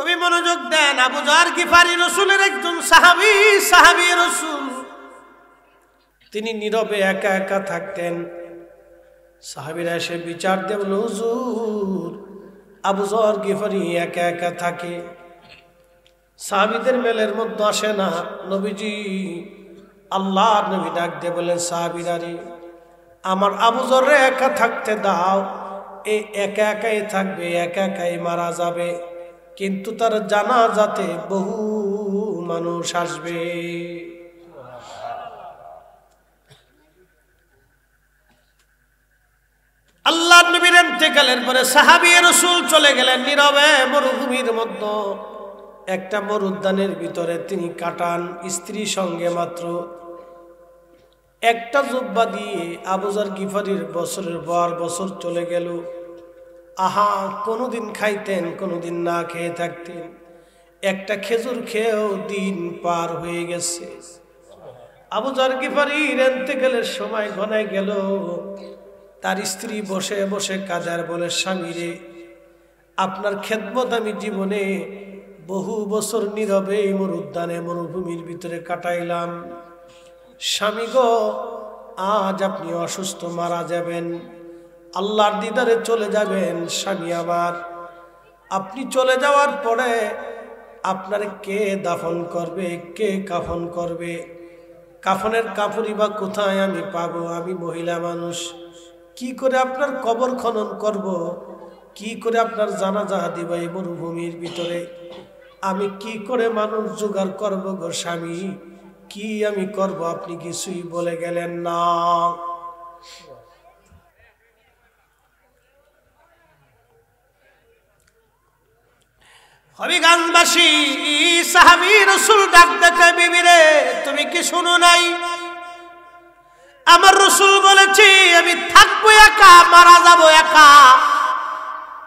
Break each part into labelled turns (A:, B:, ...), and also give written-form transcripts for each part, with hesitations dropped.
A: কবি মনোযোগ দেন। আবু যর গিফারি রাসূলের একজন সাহাবী রাসূল। তিনি নীরবে একা একা থাকতেন। সাহাবীরা এসে বিচার দেন, হুজুর আবু যর গিফারি একা একা থাকে, সাহাবীদের মেলের মধ্যে আসে না। নবীজি আল্লাহর নবী ডাক দিয়ে বলেন, সাহাবীরা রে, আমার আবু যররে একা থাকতে দাও। এই একা একাই থাকবে, একা একাই মারা যাবে, কিন্তু তার জানাজাতে বহু মানুষ আসবে। আল্লাহর নবীর ইন্তেকালের পরে সাহাবী রাসূল চলে গেলেন নীরবে মরুভূমির মধ্যে। একটা মরুদ্যানের ভিতরে তিনি কাটান স্ত্রীর সঙ্গে। মাত্র একটা জুব্বা দিয়ে আবু যর গিফারির বছরের পর বছর চলে গেল। আহা, কোনোদিন খাইতেন, কোনোদিন না খেয়ে থাকতেন। একটা খেজুর খেয়েও দিন পার হয়ে গেছে। আবু যর গিফারির ইন্তেকালের সময় ঘনায় গেল। তার স্ত্রী বসে বসে কাঁদার বলে, স্বামী রে, আপনার খেদমত আমি জীবনে বহু বছর নীরবে মরুদ্যানে মরুভূমির ভিতরে কাটাইলাম। স্বামী গো, আজ আপনি অসুস্থ, মারা যাবেন, আল্লাহর দিদারে চলে যাবেন। স্বামী আমার, আপনি চলে যাওয়ার পরে আপনার কে দাফন করবে, কে কাফন করবে? কাফনের কাপড়ই বা কোথায় আমি পাবো? আমি মহিলা মানুষ, কি করে আপনার কবর খনন করব? কি করে আপনার জানাজা দিব এই মরুভূমির ভিতরে? আমি কি করে মানুষ জোগাড় করবো গো স্বামী? কি আমি করব? আপনি কিছুই বলে গেলেন না। হবিগঞ্জবাসী সাহাবী রাসূল ডাক দেখে, বিবি রে, তুমি কি শুনো নাই? আমার রাসূল বলেছি আমি থাকবো একা, মারা যাব একা,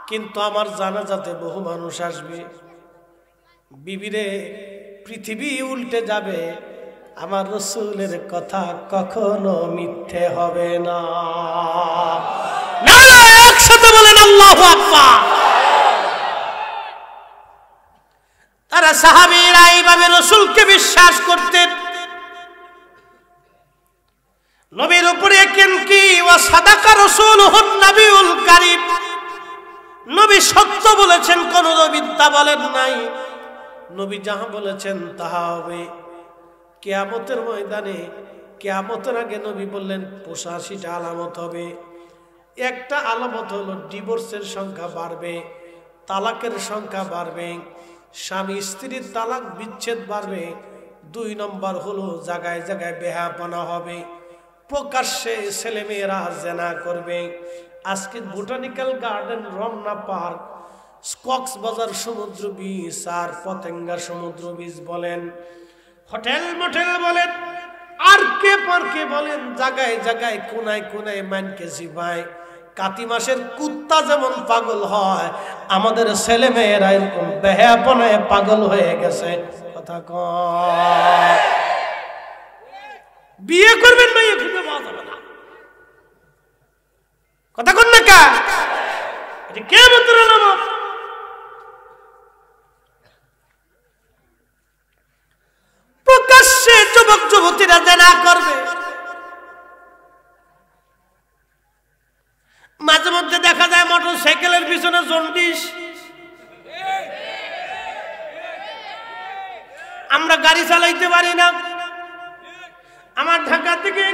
A: কিন্তু আমার জানাজাতে বহু মানুষ আসবে। বিবি রে, পৃথিবী উল্টে যাবে, আমার রাসূলের কথা কখনো মিথ্যে হবে না। একসাথে বলেন আল্লাহু আকবার। তারা সাহাবীরা এইভাবে রাসূলকে বিশ্বাস করতেন। নবীর উপরে কেন কি ওয়া সাদাকা রাসূলুহুন নবিউল কারীম, নবী সত্য বলেছেন, কোন মিথ্যা বলেন নাই। নবী যাহা বলেছেন তাহা হবে। কিয়ামতের ময়দানে, কিয়ামতের আগে নবী বললেন ৮৫টা আলামত হবে। একটা আলামত হলো ডিভোর্সের সংখ্যা বাড়বে, তালাকের সংখ্যা বাড়বে, স্বামী স্ত্রীর তালাক বিচ্ছেদ বাড়বে। ২ নম্বর হলো জায়গায় জায়গায় বেহায়াপনা হবে, প্রকাশ্যে ছেলেমেয়েরা জেনা করবে। আজকে botanical garden, Ramna park, Cox's Bazar সমুদ্র বীচ আর পতেঙ্গা সমুদ্র বীচ বলেন, হোটেল মোটেল বলেন, আর কে পার্কে বলেন, জায়গায় জায়গায় কোনায় কোনায় মানকেছি ভাই। কাতি মাসের কুত্তা যেমন পাগল হয়, আমাদের ছেলে মেয়েরা এরকম বেহায়াপনায় পাগল হয়ে গেছে। কথা কয়, বিয়ে করবেন না, খুঁজে পাওয়া যাবে না। কথা কন না কা, এটা কিয়ামতের আলামত। প্রকাশ্যে যুবক যুবতীরা জেনা করবে। মাঝে মধ্যে দেখা যায় মোটর সাইকেলের পিছনে জন্ডিস। আমরা গাড়ি চালাইতে পারি না। আমার ঢাকা থেকে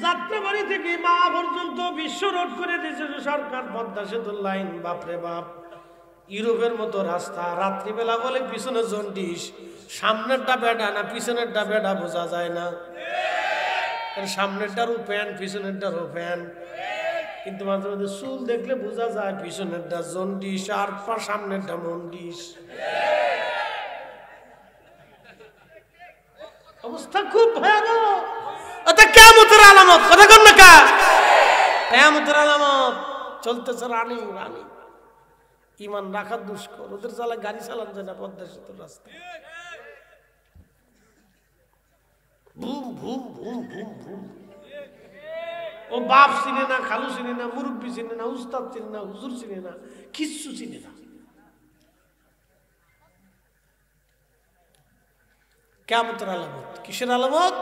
A: যাত্রাবাড়ি থেকে মা পর্যন্ত বিশ্ব রোড করে দিয়েছে সরকার, পদ্মা সেতুর লাইন। বাপরে বাপ, ইউরোপের মতো রাস্তা। রাত্রিবেলা বলে পিছনে জন্ডিস, সামনেরটা বেডা না পিছনেরটা বেডা বোঝা যায় না। সামনেরটারও প্যান, পিছনেরটারও প্যান, কিন্তু মাঝে মাঝে চুল দেখলে বোঝা যায় পিছনেরটা জন্ডিস আর সামনেরটা মন্ডিস। অবস্থা খুব ভয়াবহ। এটা কিয়ামতের আলামত। কথা কন না কা, কিয়ামতের আলামত। চলতেছে রানি রানি, ইমান রাখা দুষ্কর। ওদের চালায় গাড়ি চালান যায় না পদ্মা সেতুর রাস্তায়। ভুম ভুম ভুম ভুম ভুম। ও বাপ চিনে না, খালু চিনে না, মুরব্বী চিনে না, উস্তাদ চিনে না, হুজুর চিনে না, কিচ্ছু চিনে না। কিয়ামতের আলামত। কিসের আলামত?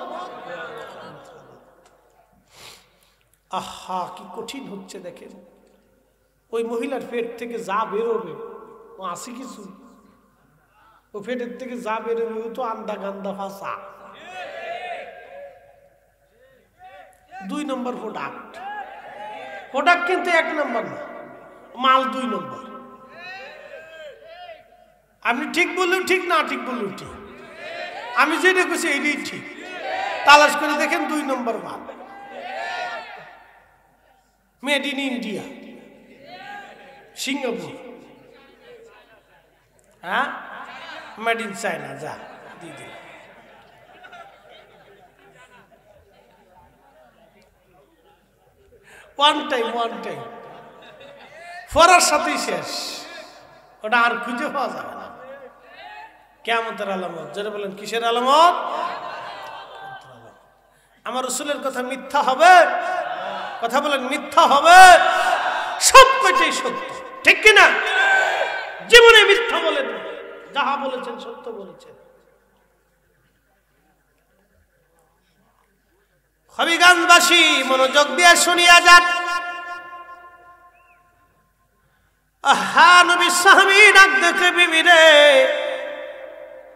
A: আহা কি কঠিন হচ্ছে দেখেন। ওই মহিলার পেট থেকে যা বেরোবে ও আসি কিছু, ও পেটের থেকে যা বেরোবে ও তো আন্দা গান্দা ভাষা। 2 নম্বর প্রোডাক্ট। প্রোডাক্ট কিন্তু 1 নম্বর না, মাল 2 নম্বর। আপনি ঠিক বললেও ঠিক, না ঠিক বললেও ঠিক। আমি যেটা করছি এইটাই ঠিক। তালাশ করে দেখেন 2 নম্বর মাল। মেড ইন ইন্ডিয়া, সিঙ্গাপুর, হ্যাঁ মেড ইন চায়না, যা দিদি। ওয়ান টাইম ফরার সাথেই শেষ, ওটা আর খুঁজে পাওয়া যাবে না। কিয়ামতের আলামত। যারা বলেন কিসের আলামত? আমার রাসূলের কথা মিথ্যা হবে? কথা বলেন মিথ্যা হবে? সব কয়টাই সত্য, ঠিক কিনা? জীবনে মিথ্যা বলেন, যাহা বলেছেন সত্য বলেছেন। হবিগঞ্জবাসী মনোযোগ দিয়ে শুনিয়া যান। আহা নবী সাহাবী ডাক দেখে, বিবি রে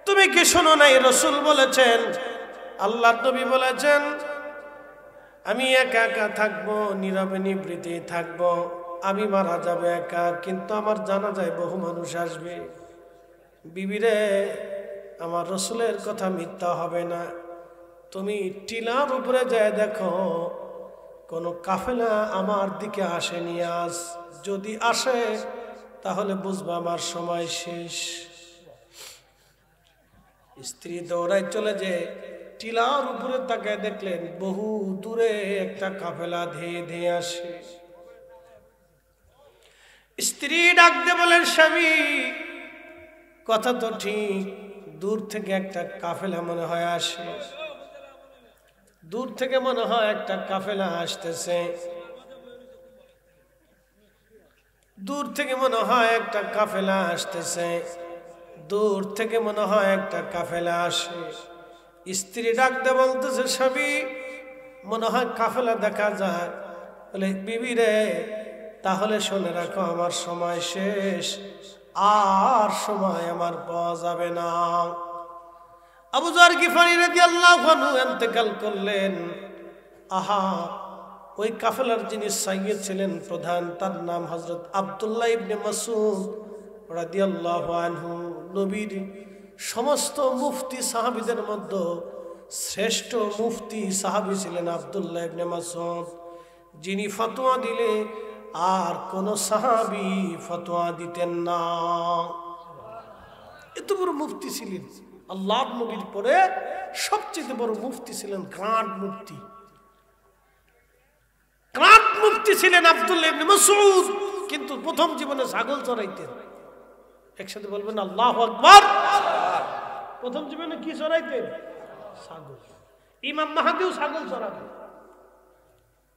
A: তুমি কি শোনো নাই? রাসূল বলেছেন, আল্লাহর নবী বলেছেন, আমি একা একা থাকবো, নীরবে নিবৃতে থাকবো। আমি মারা যাবে একা, কিন্তু আমার জানাজায় বহু মানুষ আসবে। বিবি রে আমার রাসূলের কথা মিথ্যা হবে না। তুমি টিলার উপরে যায় দেখো কোন কাফেলা আমার দিকে আসেনি আজ। যদি আসে তাহলে বুঝবা আমার সময় শেষ। স্ত্রী দৌড়ায় চলে যে টিলার উপরে তাকায় দেখলেন বহু দূরে একটা কাফেলা ধেয়ে ধেয়ে আসে। স্ত্রী ডাকতে বলেন, স্বামী কথা তো ঠিক, দূর থেকে একটা কাফেলা মনে হয় আসে, দূর থেকে মনে হয় একটা কাফেলা আসতেছে, দূর থেকে মনে হয় একটা কাফেলা আসতেছে, দূর থেকে মনে হয় একটা কাফেলা আসে। স্ত্রী ডাকতে বলতেছে, স্বামী মনে হয় কাফেলা দেখা যায়। বলে, বিবি রে তাহলে শুনে রাখো আমার সময় শেষ, আর সময় আমার পাওয়া যাবে না। আবু যর গিফারি রাদিয়াল্লাহু আনহু ইন্তেকাল করলেন। আহা ওই কাফেলার যিনি সাইয়্যিদ ছিলেন, প্রধান, তার নাম হযরত আব্দুল্লাহ ইবনে মাসউদ রাদিয়াল্লাহু আনহু। নবীর সমস্ত মুফতি সাহাবীদের মধ্যে শ্রেষ্ঠ মুফতি সাহাবী ছিলেন আব্দুল্লাহ ইবনে মাসউদ, যিনি ফতোয়া দিলে আর কোন সাহাবী ফতোয়া দিতেন না। এত বড় মুফতি ছিলেন। আল্লাহর নবীর পরে সবচেয়ে বড় মুফতি ছিলেন, গ্রান্ড মুফতি। গ্রান্ড মুফতি ছিলেন আব্দুল্লাহ ইবনে মাসউদ, কিন্তু প্রথম জীবনে ছাগল চড়াইতেন। একসাথে বলবেন আল্লাহু আকবার। প্রথম জীবনে কি চড়াইতেন? ছাগল। ইমাম মাহদিও ছাগল চড়াবেন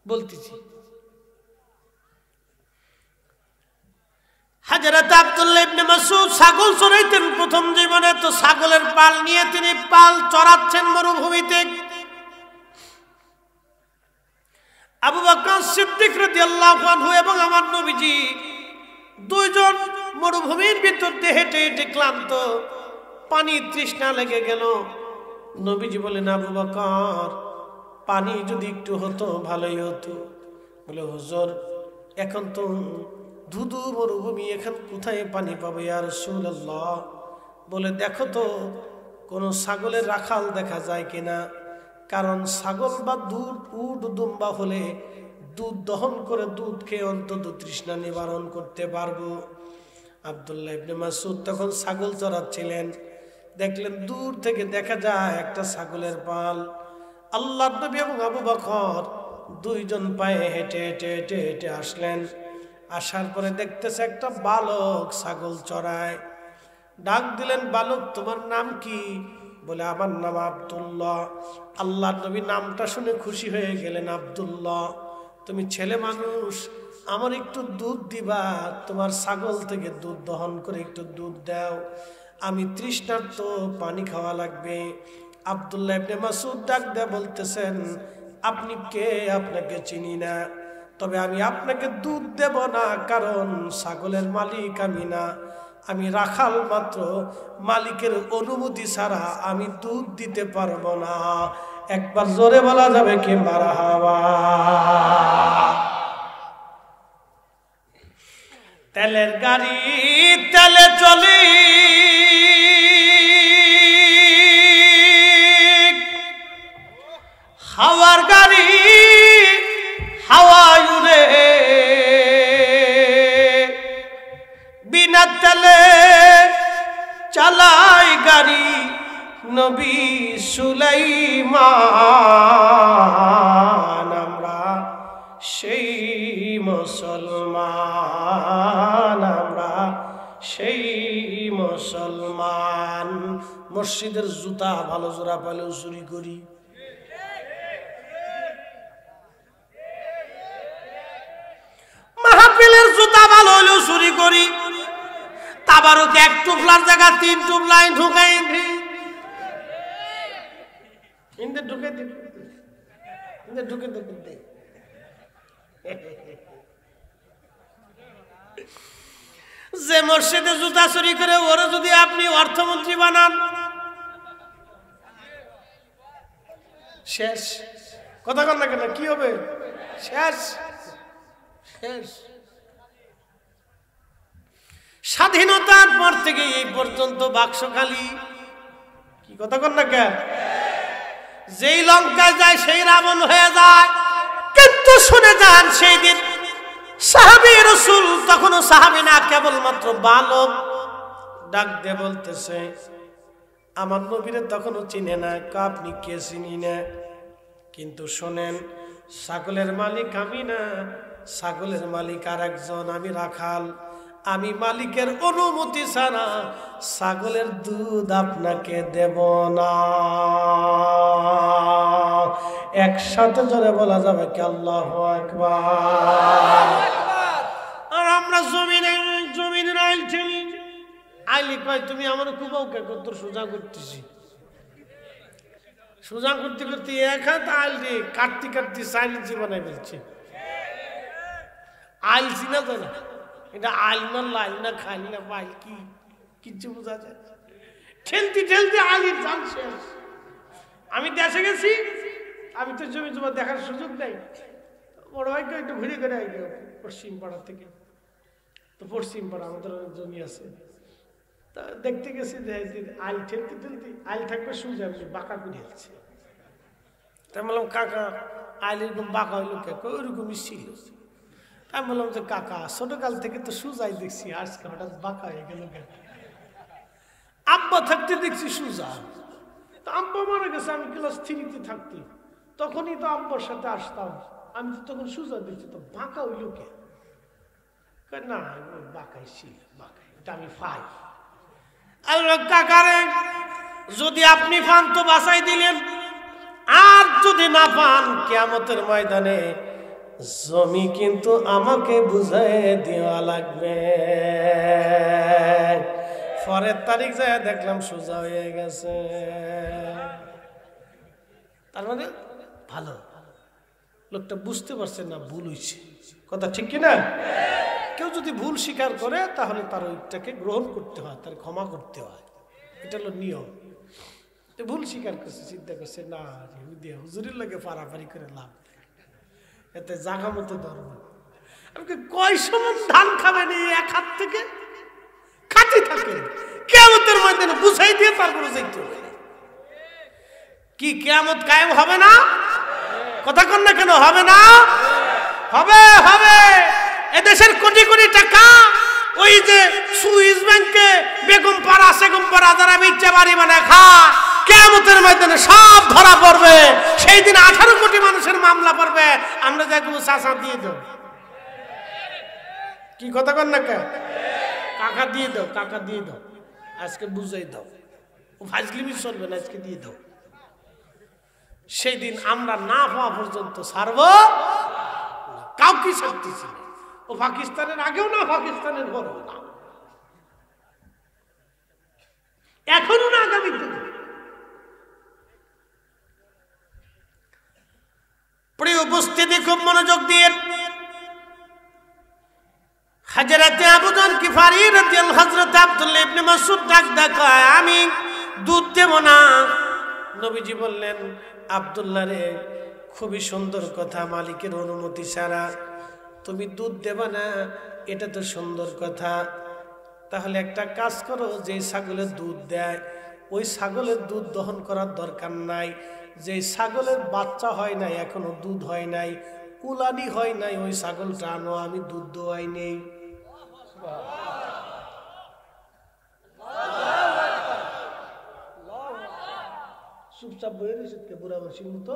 A: বলতেছি। হযরত আব্দুল্লাহ ইবনে মাসউদ ছাগল চড়াইতেন প্রথম জীবনে। তো ছাগলের পাল নিয়ে তিনি পাল চড়াচ্ছেন মরুভূমিতে। আবু বকর সিদ্দিক রাদিয়াল্লাহু আনহু এবং আমার নবীজি দুইজন মরুভূমির ভিতর দিয়ে হেঁটে হেঁটে ক্লান্ত, পানি তৃষ্ণা লেগে গেল। নবীজি বলেন, আবু বকর পানি যদি একটু হতো ভালোই হতো। বলে, হুজুর এখন তো ধুধু মরুভূমি, এখন কোথায় পানি পাবো ইয়া রাসূলুল্লাহ? বলে, দেখো তো কোন ছাগলের রাখাল দেখা যায় কিনা, কারণ ছাগল বা উট দুম্বা হলে দুধ দহন করে দুধ খেয়ে অন্তত তৃষ্ণা নিবারণ করতে পারবো। আব্দুল্লাহ ইবনে মাসউদ তখন ছাগল চড়াচ্ছিলেন, দেখলেন দূর থেকে দেখা যায় একটা ছাগলের পাল। আল্লাহর নবী এবং আবু বকর দুইজন পায়ে হেঁটে হেঁটে হেঁটে হেঁটে আসলেন। আসার পরে দেখতেছে একটা বালক ছাগল চড়ায়। ডাক দিলেন, বালক তোমার নাম কি? বলে, আমার নাম আব্দুল্লাহ। আল্লাহর নবী নামটা শুনে খুশি হয়ে গেলেন। আব্দুল্লাহ তুমি ছেলে মানুষ, আমার একটু দুধ দিবা? তোমার ছাগল থেকে দুধ দহন করে একটু দুধ দাও, আমি তৃষ্ণার্ত, পানি খাওয়া লাগবে। আব্দুল্লাহ ইবনে মাসউদ ডাক দিয়ে বলতেছেন, আপনি কে? আপনাকে চিনি না, তবে আমি আপনাকে দুধ দেব না, কারণ ছাগলের মালিক আমি না, আমি রাখাল মাত্র। মালিকের অনুমতি ছাড়া আমি দুধ দিতে পারবো না। একবার জোরে বলা যাবে কি মারহাবা? তেলের গাড়ি তেলে চলি, হাওয়ার গাড়ি হাওয়ায় উড়ে, বিনা তেলে চালাই গাড়ি নবী সুলাইমান। আমরা সেই মুসলমান, আমরা সেই মুসলমান। মসজিদের জুতা ভালো জোড়া পেলেও চুরি করি, মাহফিলের জুতা ভালো হলেও চুরি করি, তাবারকে এক টুপলার জায়গা 3 টুপলাই ঢুকাই ঢুকে ঢুকে ঢুকে। যে মসজিদে জুতা চুরি করে ওরা যদি আপনি অর্থমন্ত্রী বানান, শেষ। কথা কন না কেন? কি হবে? শেষ শেষ। স্বাধীনতার পর থেকে এই পর্যন্ত বাক্স খালি। কি কথা কন না কেন? যেই লঙ্কায় যায় সেই রাবণ হয়ে যায়। কিন্তু শুনে যান, সেই দিন সাহাবী রাসূল তখনও সাহাবী না, কেবলমাত্র বালক, ডাক দিয়ে বলতেছে, আমার নবীরে তখনও চিনে না। আপনি কে? চিনি না, কিন্তু শোনেন, ছাগলের মালিক আমি না, ছাগলের মালিক আর একজন, আমি রাখাল। আমি মালিকের অনুমতি ছাড়া ছাগলের দুধ আপনাকে দেব না। একসাথে জোরে বলা যাবে কি আল্লাহু আকবার? আর আমরা জমিনের আইল ঠেলি। আইলি কয়, তুমি আমার কুবাও কে? কত সোজা করতেছি, সোজা করতে করতে এক হাত আইল রে কাটতে কাটতে সাইলেন্সি বানাই ফেলছে। আইল চিনা যায় না, এটা আইল না লাইল না খাইল না পাইল কি কিচ্ছু বোঝা যায়। ঠেলতে ঠেলতে আইলের জান শেষ। আমি দেশে গেছি, আমি তো জমি জমা দেখার সুযোগ নেই। বড় ভাইকে একটু ঘুরে ঘুরে আই পশ্চিম পাড়া থেকে, তো পশ্চিম পাড়া আমাদের অনেক জমি আছে, তা দেখতে গেছি যে আইল ঠেলতে ঠেলতে আইল থাকবে সুজা বাঁকা করে যাচ্ছে। তাই বললাম, কাকা আইল এরকম বাঁকা হইলো কে? ওইরকমই ছিল। আমি বললাম যে, কাকা ছোটকাল থেকে তো সুজাই দেখছি, আজকে হঠাৎ বাঁকা হয়ে গেল কেন? আব্বা থাকতে দেখছি সুজা, তো আব্বা মারা গেছে, আমি ক্লাস 3-তে থাকতি, তখনই তো আব্বার সাথে আসতাম, আমি তো তখন সুজা দেখছি, তো বাঁকা হইল কে? না বাঁকাই ছিল, বাঁকাই, এটা আমি পাই। কাকারে যদি আপনি পান তো বাঁচাই দিলেন, আর যদি না পান কিয়ামতের ময়দানে জমি কিন্তু আমাকে বুঝাই দেওয়া লাগবে। পরের তারিখ যায় দেখলাম সোজা হয়ে গেছে। তার মানে ভালো, লোকটা বুঝতে পারছে না ভুল হয়েছে। কথা ঠিক কিনা? কেউ যদি ভুল স্বীকার করে তাহলে তার ওইটাকে গ্রহণ করতে হয়, তার ক্ষমা করতে হয়, এটা হলো নিয়ম। ভুল স্বীকার করছে, চিন্তা করছে না হুজুরের লাগে পারাপারি করে লাভ, এতে জাগা মতো ধর্ম। আমাকে কয় সমান ধান খাবেন এই এক হাত থেকে? খাতে থাকে কিয়ামতের ময়দানে বুঝাই দিয়ে তারপরে যাইতে হবে। কি কিয়ামত কায়েম হবে না? কথা কন না কেন? হবে না? হবে হবে। এদেশের কোটি কোটি টাকা ওই যে সুইস ব্যাংকে বেগম পাড়া সেগম পাড়া যারা মিথ্যা বাড়ি বানায় খায়, কিয়ামতের ময়দানে সব ধরা পড়বে। সেই দিন 18 কোটি মানুষের মামলা পড়বে, আমরা যাকে চাচা দিয়ে দাও। কি কথা কন না কে? কাকা দিয়ে দাও, কাকা দিয়ে দাও, আজকে বুঝাই দাও, ও ফাজলিমি চলবে না, আজকে দিয়ে দাও। সেই দিন আমরা না হওয়া পর্যন্ত ছাড়ব কাউকে ছাড়তেছি না। ও পাকিস্তানের আগেও না, পাকিস্তানের পরেও না, এখনো না, আগামীতে। মসজিদে খুব মনোযোগ দিয়ে হযরতে আবু যর গিফারী রাদিয়াল্লাহু হযরত আব্দুল্লাহ ইবনে মাসউদ ডাক দেখায়, আমি দুধ দেব না। নবীজি বললেন, আব্দুল্লাহ রে, খুবই সুন্দর কথা, মালিকের অনুমতি ছাড়া তুমি দুধ দেবা না, এটা তো সুন্দর কথা। তাহলে একটা কাজ করো, যে ছাগলের দুধ দেয় ওই ছাগলের দুধ দহন করার দরকার নাই। যে ছাগলের বাচ্চা হয় নাই, এখনো দুধ হয় নাই, উলানি হয় নাই, ওই ছাগলটা আনো, আমি দুধ দোয়াই নেই। চুপচাপ বয়ে রয়েছে বুড়া মাসির মতো।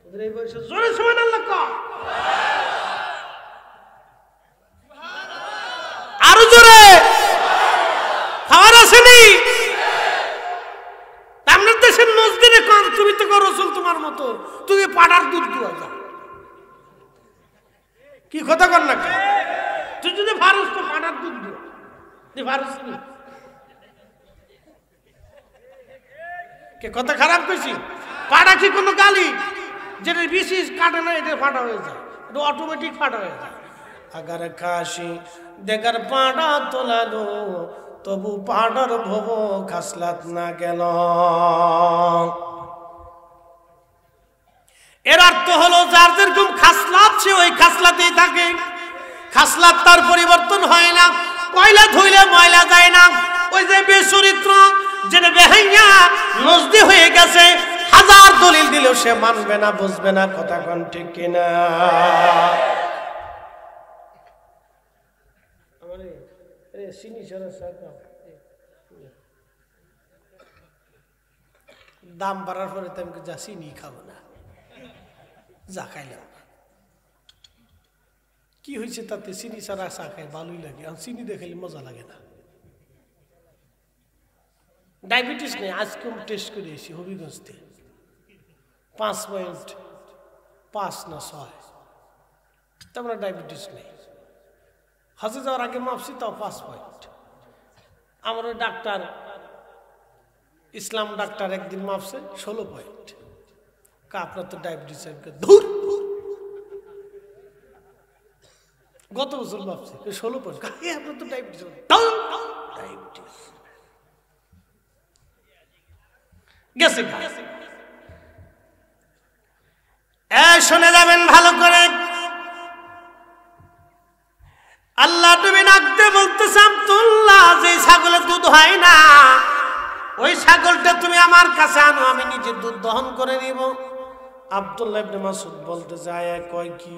A: ওদের এই বয়সে জোরে সুবহানাল্লাহ কও, আরো জোরে। খাবার আসেনি আপনার দেশের মসজিদে কম, তুমি তো রাসূল তোমার মতো, তুমি পাড়ার দুধ দুয়া যাও। কি কথা কর না, তুই যদি ফারুস তো পাড়ার দুধ দুয়া, তুই ফারুস নি কে? কথা খারাপ কইছি? পাড়া কি কোনো গালি? যেটা বিশেষ কাটে না, এটা ফাটা হয়ে যায়, এটা অটোমেটিক ফাটা হয়ে যায়। আগার কাশি দেগার পাড়া তোলালো, তবু পাড়ার ভব খাসলাত না গেল। এর অর্থ হলো, যার যেরকম খাসলাত সে ওই খাসলাতেই থাকে, খাসলাত তার পরিবর্তন হয় না। কয়লা ধুইলে ময়লা যায় না। ওই যে বেচরিত্র, যেটা বেহাইয়া নজদি হয়ে গেছে, হাজার দলিল দিলেও সে মানবে না, বুঝবে না। কথা কোন ঠিক কিনা? দাম বাড়ার পরে তো আমি যা চিনি খাবো না, যা খাইলাম। কি হয়েছে তাতে? চিনি ছাড়া চা খাই ভালোই লাগে, আর চিনি দেখাইলে মজা লাগে না। ডায়াবেটিস নেই, আজকে টেস্ট করে এসেছি হবিগঞ্জ থেকে, 5.5 না 6, তোমরা ডায়াবেটিস নেই। হজে যাওয়ার আগে মাপছি, তাও 5 পয়েন্ট। আমার ওই ডাক্তার, ইসলাম ডাক্তার, একদিন মাপছে 16 পয়েন্ট। আপনার তো ডায়াবেটিস। ধুর, গত বছর মাপছে 16 পয়েন্ট। আপনার তো ডায়াবেটিস। ডায়াবেটিস গেছে। শুনে যাবেন ভালো করে, আল্লাহ নবী ডাকতে বলতেছে, আব্দুল্লাহ, যে ছাগলের দুধ হয় না ওই ছাগলটা তুমি আমার কাছে আনো, আমি নিজে দুধ দহন করে নিব। আব্দুল্লাহ ইবনে মাসউদ বলতে যায়, কয় কি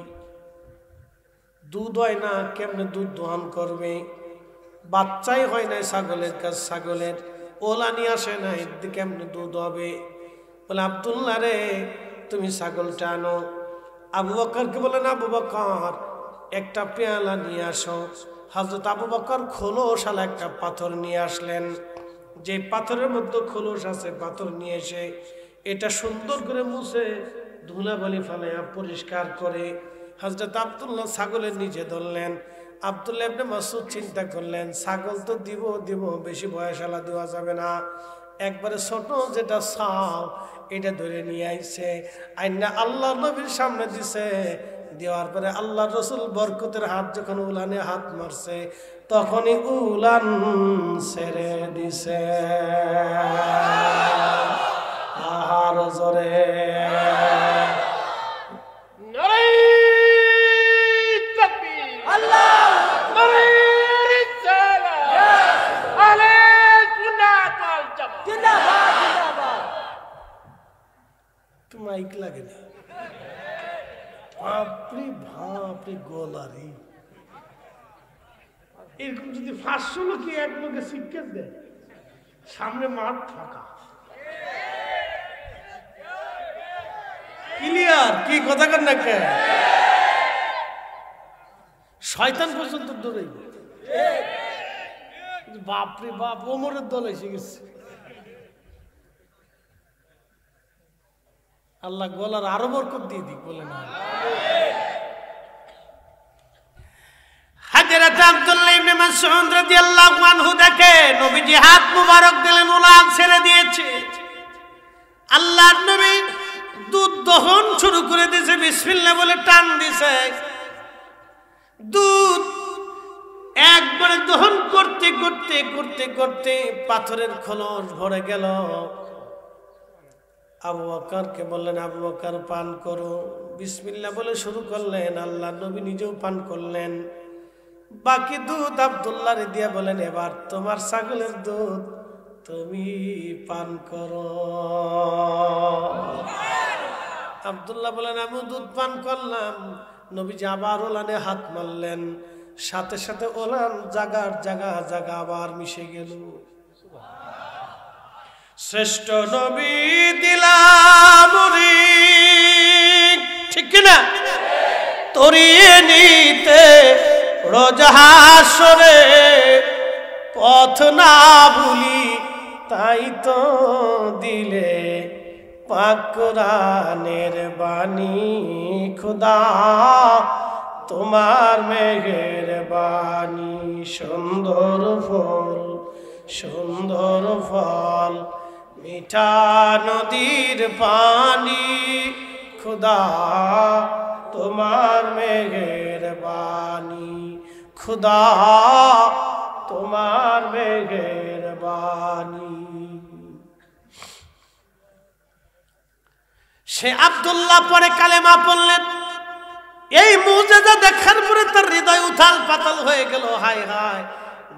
A: দুধ হয় না? কেমনে দুধ দহন করবে? বাচ্চাই হয় নাই ছাগলের কাছে, ছাগলের ওলানি আসে না, এদিকে কেমনে দুধ হবে? বলে, আব্দুল্লাহ রে, তুমি ছাগলটা আনো। আবু বকরকে বলেন, আবু বকর, একটা পেয়ালা নিয়ে আসো। হযরত আবু বকর খোলসালা একটা পাথর নিয়ে আসলেন। যে পাথরের মধ্যে খোলস আছে, পাথর নিয়ে এসে এটা সুন্দর করে মুছে ধুলাবালি ফালাইয়া পরিষ্কার করে হযরত আব্দুল্লাহ ছাগলের নিচে ধরলেন। আব্দুল্লাহ ইবনে মাসউদ চিন্তা করলেন, ছাগল তো দিব, বেশি বয়সালা দেওয়া যাবে না, একবারে ছোট যেটা সাও এটা ধরে নিয়ে আইছে, আইনা আল্লাহ নবীর সামনে দিছে। দেওয়ার পরে আল্লাহ রসুল বরকতের হাত যখন উলানে হাত মারছে, তখনই উলান ছেড়ে দিছে। আহার জোরে মাইক লাগে না। বাপরে বাপরে, গলারি এরকম যদি 500 লোকে এক লোকে শিক্ষা দেয়, সামনে মাঠ ফাঁকা, ক্লিয়ার? কি কথা কর না, কে শয়তান পর্যন্ত দৌড়াই। বাপরে বাপ, ওমরের দল এসে গেছে। আল্লাহ গলার আরো বরকত দিয়ে দিক, বলে না। হযরত আব্দুল্লাহ ইবনে মাসউদ রাদিয়াল্লাহু আনহু দেখে নবীজি হাত মুবারক দিলেন, উলান ছেড়ে দিয়েছে। আল্লাহর নবী দুধ দহন শুরু করে দিয়েছে, বিসমিল্লাহ বলে টান দিছে। দুধ একবারে দহন করতে করতে করতে করতে পাথরের খোলস ভরে গেল। আবু বকরকে বললেন, আবু বকর পান করো। বিসমিল্লাহ বলে শুরু করলেন, আল্লাহ নবী নিজেও পান করলেন। বাকি দুধ আব্দুল্লাহরে দিয়া বলেন, এবার তোমার ছাগলের দুধ তুমি পান করো। আব্দুল্লাহ বলেন, আমি দুধ পান করলাম। নবীজি আবার ওলানে হাত মারলেন, সাথে সাথে ওলান জাগার জাগা জাগা আবার মিশে গেল। শ্রেষ্ঠ নবী দিলাম ঠিক কিনা তরিয়ে নিতে রোজাহাসরে পথ না ভুলি, তাই তো দিলে পাক কোরআনের বাণী খুদা তোমার মেঘের বাণী। সুন্দর ফল সুন্দর ফল মিঠা নদীর পানি খুদা তোমার মেঘের বাণী, খুদা তোমার মেঘের বাণী। সে আব্দুল্লাহ পরে কালেমা পড়লেন। এই মুজিজা দেখার পরে তার হৃদয় উথাল পাতাল হয়ে গেল। হায় হায়,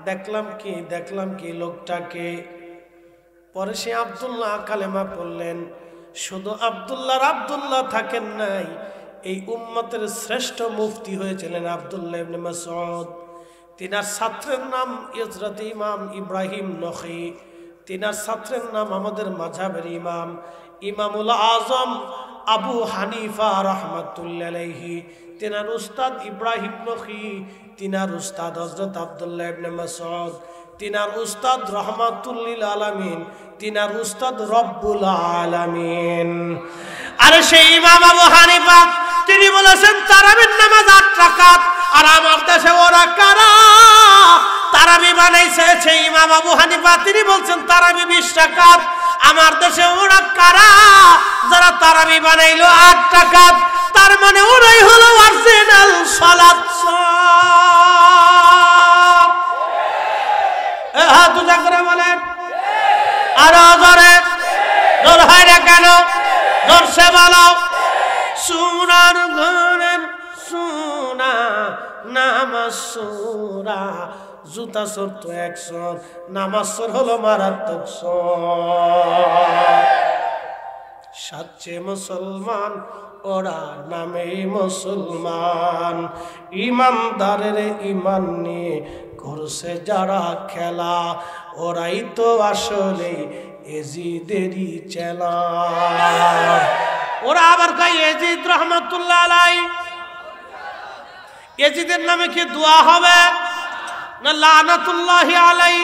A: দেখলাম কি লোকটাকে। পরে সে আব্দুল্লাহ কালেমা পড়লেন। শুধু আব্দুল্লাহ থাকেন নাই, এই উম্মতের শ্রেষ্ঠ মুফতি হয়েছিলেন আব্দুল্লাহ ইবনে মাসউদ। তিনার ছাত্রের নাম হযরত ইমাম ইব্রাহিম নখী। তিনার ছাত্রের নাম আমাদের মাযহাবের ইমাম ইমামুল আজম আবু হানিফা রাহমাতুল্লাহি আলাইহি। তিনার উস্তাদ ইব্রাহিম নখী, তিনার উস্তাদ হযরত আব্দুল্লাহ ইবনে মাসউদ, তিনার উস্তাদ রহমাতুল লিল আলামিন, তিনার উস্তাদ রব্বুল আলামিন। আর সেই ইমাম আবু হানিফা তিনি বলেছেন তারাবির নামাজ 8 রাকাত। আর আমার দেশে ওরা কারা তারাবি বানাইছে? সেই ইমাম আবু হানিফা তিনি বলছেন তারাবি 20 রাকাত। আমার দেশে ওরা কারা যারা তারাবি বানাইলো 8 রাকাত? তার মানে ওরাই হলো অরিজিনাল সালাত। হাত উঁচা করে বলেন, আরো জোরে। জোর হয় না কেন? জোরসে বলো। সোনার ঘরের সোনা নামাজ সোরা, জুতা চোর তো 100, নামাজ চোর হলো মারাত্মক চোর। সাচ্চে মুসলমান ওরা নামে মুসলমান, ইমানদারের ইমান নিয়ে করছে যারা খেলা, ওরাই তো আসলে এজিদেরই চেলা। ওরা আবার কয় এজিদ রহমাতুল্লাহ আলাইহি। এজিদের নামে কি দোয়া হবে না লানাতুল্লাহি আলাইহি?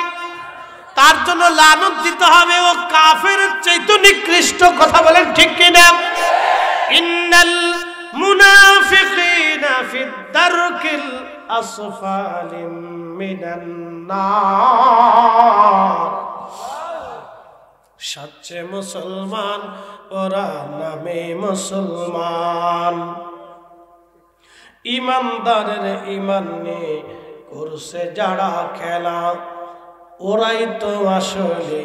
A: তার জন্য লানত দিতে হবে। ও কাফের চাইতে নিকৃষ্ট। কথা বলেন ঠিক কিনা? ইন্নাল মুনাফিকিনা ফিদ দারকিল আসফালি মিনান নার। সাচ্চে মুসলমান ওরা নামে মুসলমান, ইমানদারের ইমান নিয়ে করছে যারা খেলা, ওরাই তো আসলে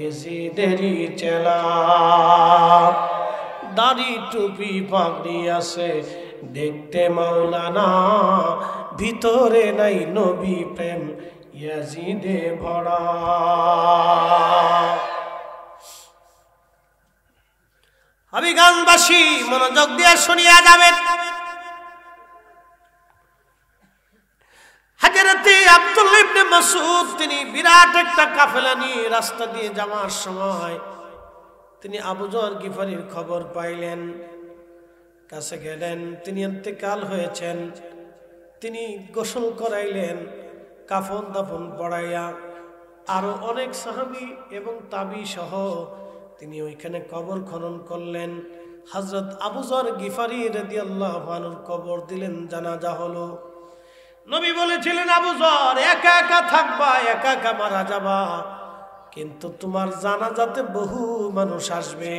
A: এজিদেরই চেলা। দাড়ি টুপি পাগড়ি আছে দেখতে মাওলানা, ভিতরে নাই নবী প্রেম ইয়াজিদে ভরা। আমি গানবাসী মনোযোগ দিয়ে শুনিয়া যাবেন। হযরতে আব্দুল্লাহ ইবনে মাসউদ তিনি বিরাট একটা কাফেলা নিয়ে রাস্তা দিয়ে যাওয়ার সময় তিনি আবু যর গিফারির খবর পাইলেন। কাছে গেলেন, তিনি ইন্তেকাল হয়েছেন। তিনি গোসল করাইলেন, কাফন দাফন পড়াইয়া আরো অনেক সাহাবী এবং তাবি সহ তিনি ওইখানে কবর খনন করলেন। হযরত আবু যর গিফারি রাদিয়াল্লাহু আনহুর কবর দিলেন, জানাজা হলো। নবী বলেছিলেন, আবু যর একা একা থাকবা, একা একা মারা যাবা, কিন্তু তোমার জানাজাতে বহু মানুষ আসবে।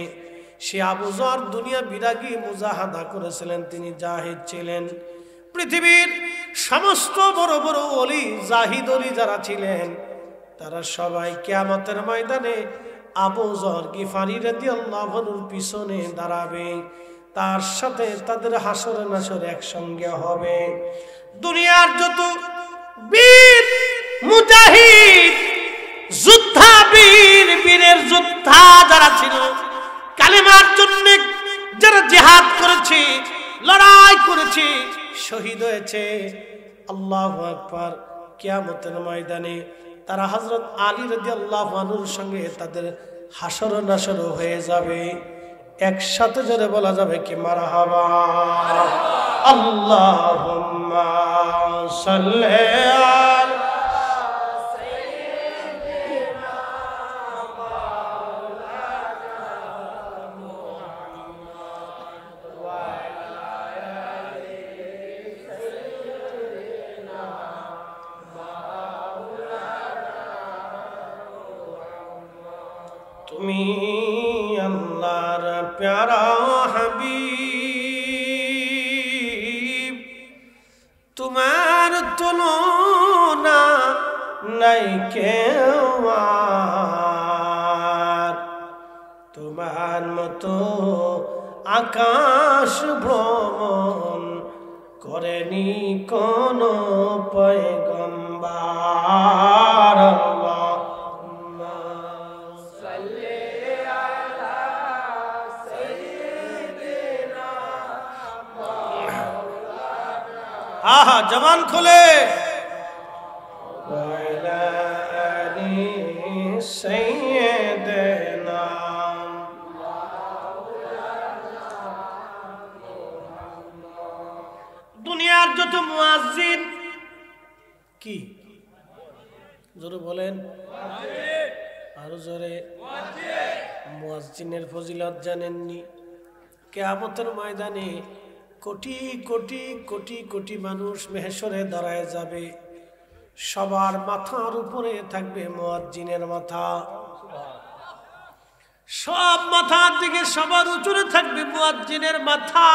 A: সে আবু যর দুনিয়া বিরাগী মুজাহাদা করেছিলেন, তিনি জাহিদ ছিলেন। পৃথিবীর সমস্ত বড় বড় ওলি, জাহিদ ওলি যারা ছিলেন, তারা সবাই কিয়ামতের ময়দানে আবু যর গিফারি রাদিয়াল্লাহু আনহুর পিছনে দাঁড়াবে, তার সাথে তাদের হাসরে নাসরে একসঙ্গে হবে। দুনিয়ার যত বীর মুজাহিদ যোদ্ধা, বীরের যোদ্ধা যারা ছিল, কালেমার জন্য যারা জিহাদ করেছে, লড়াই করেছে, শহীদ হয়েছে, আল্লাহু আকবার, কিয়ামতের ময়দানে তারা হযরত আলী রাদিয়াল্লাহু আনহুর সঙ্গে তাদের হাসর নাসর হয়ে যাবে। একসাথে জোরে বলা যাবে কি মারহাবা, আল্লাহুম্মা সাল্লি আলা সাইয়্যিদিনা মাওলানা মুহাম্মদ ওয়া আলা আলি সাইয়্যিদিনা মাওলানা মুহাম্মদ। তুমি আল্লাহর প্যারা হাবিব, তোমার তুলনা নাই কেউ আর, তোমার মতো আকাশ ভ্রমণ করেনি কোন পয়গম্বর। আহা জবান খোলে, দুনিয়ার যত মুয়াজ্জিন, কি জোরে বলেন, আরো জোরে, মুয়াজ্জিনের ফজিলত জানেননি? কিয়ামতের ময়দানে কোটি কোটি কোটি কোটি মানুষ মেহশরে দাঁড়ায় যাবে, সবার মাথার উপরে থাকবে মুয়াজ্জিনের মাথা, সব মাথার দিকে সবার উপরে থাকবে মুয়াজ্জিনের মাথা।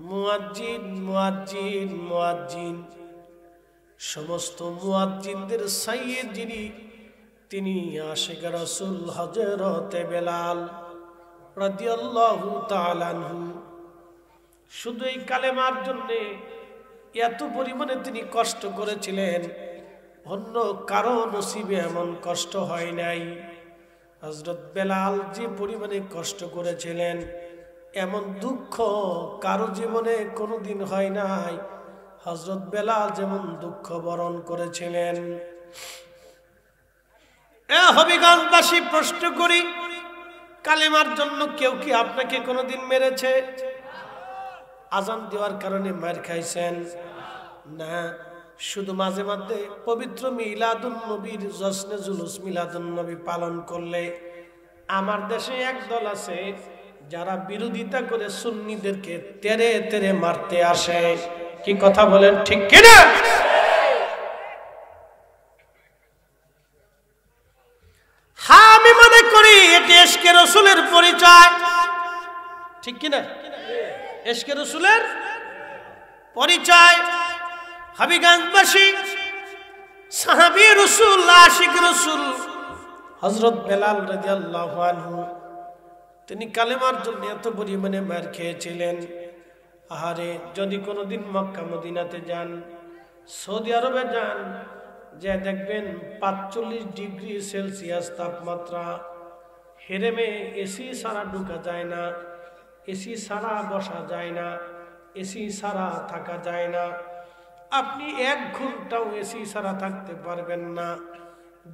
A: মুয়াজ্জিন মুয়াজ্জিন মুয়াজ্জিন, সমস্ত মুয়াজ্জিনদের সাইয়্যিদ যিনি, তিনি আশিক রাসূল হযরত বেলাল রাদিয়াল্লাহু তাআলা আনহু। শুধু এই কালেমার জন্য এত পরিমাণে তিনি কষ্ট করেছিলেন, অন্য কারো নসিবে এমন কষ্ট হয় নাই। হযরত বেলাল যে পরিমাণে কষ্ট করেছিলেন, এমন দুঃখ কারো জীবনে কোনোদিন হয় নাই হযরত বেলাল যেমন দুঃখ বরণ করেছিলেন। হবিগঞ্জবাসী, প্রশ্ন করি, কালেমার জন্য কেউ কি আপনাকে কোনোদিন মেরেছে? আজান দেওয়ার কারণে মার খাইছেন? না, শুধু মাঝে মাঝে পবিত্র মিলাদুন নবীর জশ্নে জুলুস মিলাদুন নবী পালন করলে, আমার দেশে এক দল আছে যারা বিরোধিতা করে সুন্নিদেরকে তেরে তেরে মারতে আসে। কি কথা বলেন, ঠিক কিনা? হ্যাঁ, আমি মনে করি এটি ইশকে রাসূলের পরিচয়, ঠিক কিনা? ইশকে রাসূলের পরিচয়। হবিগঞ্জবাসী, সাহাবী রাসূল, আশিক রাসূল হযরত বেলাল রাদিয়াল্লাহু আনহু, তিনি কালেমার জন্য এত পরিমাণে মার খেয়েছিলেন। আহারে, যদি কোনোদিন মক্কা মদিনাতে যান, সৌদি আরবে যান, যে দেখবেন 45 ডিগ্রি সেলসিয়াস তাপমাত্রা, হেরেমে এসি ছাড়া ঢুকা যায় না, এসি ছাড়া বসা যায় না, এসি ছাড়া থাকা যায় না। আপনি 1 ঘন্টাও এসি ছাড়া থাকতে পারবেন না।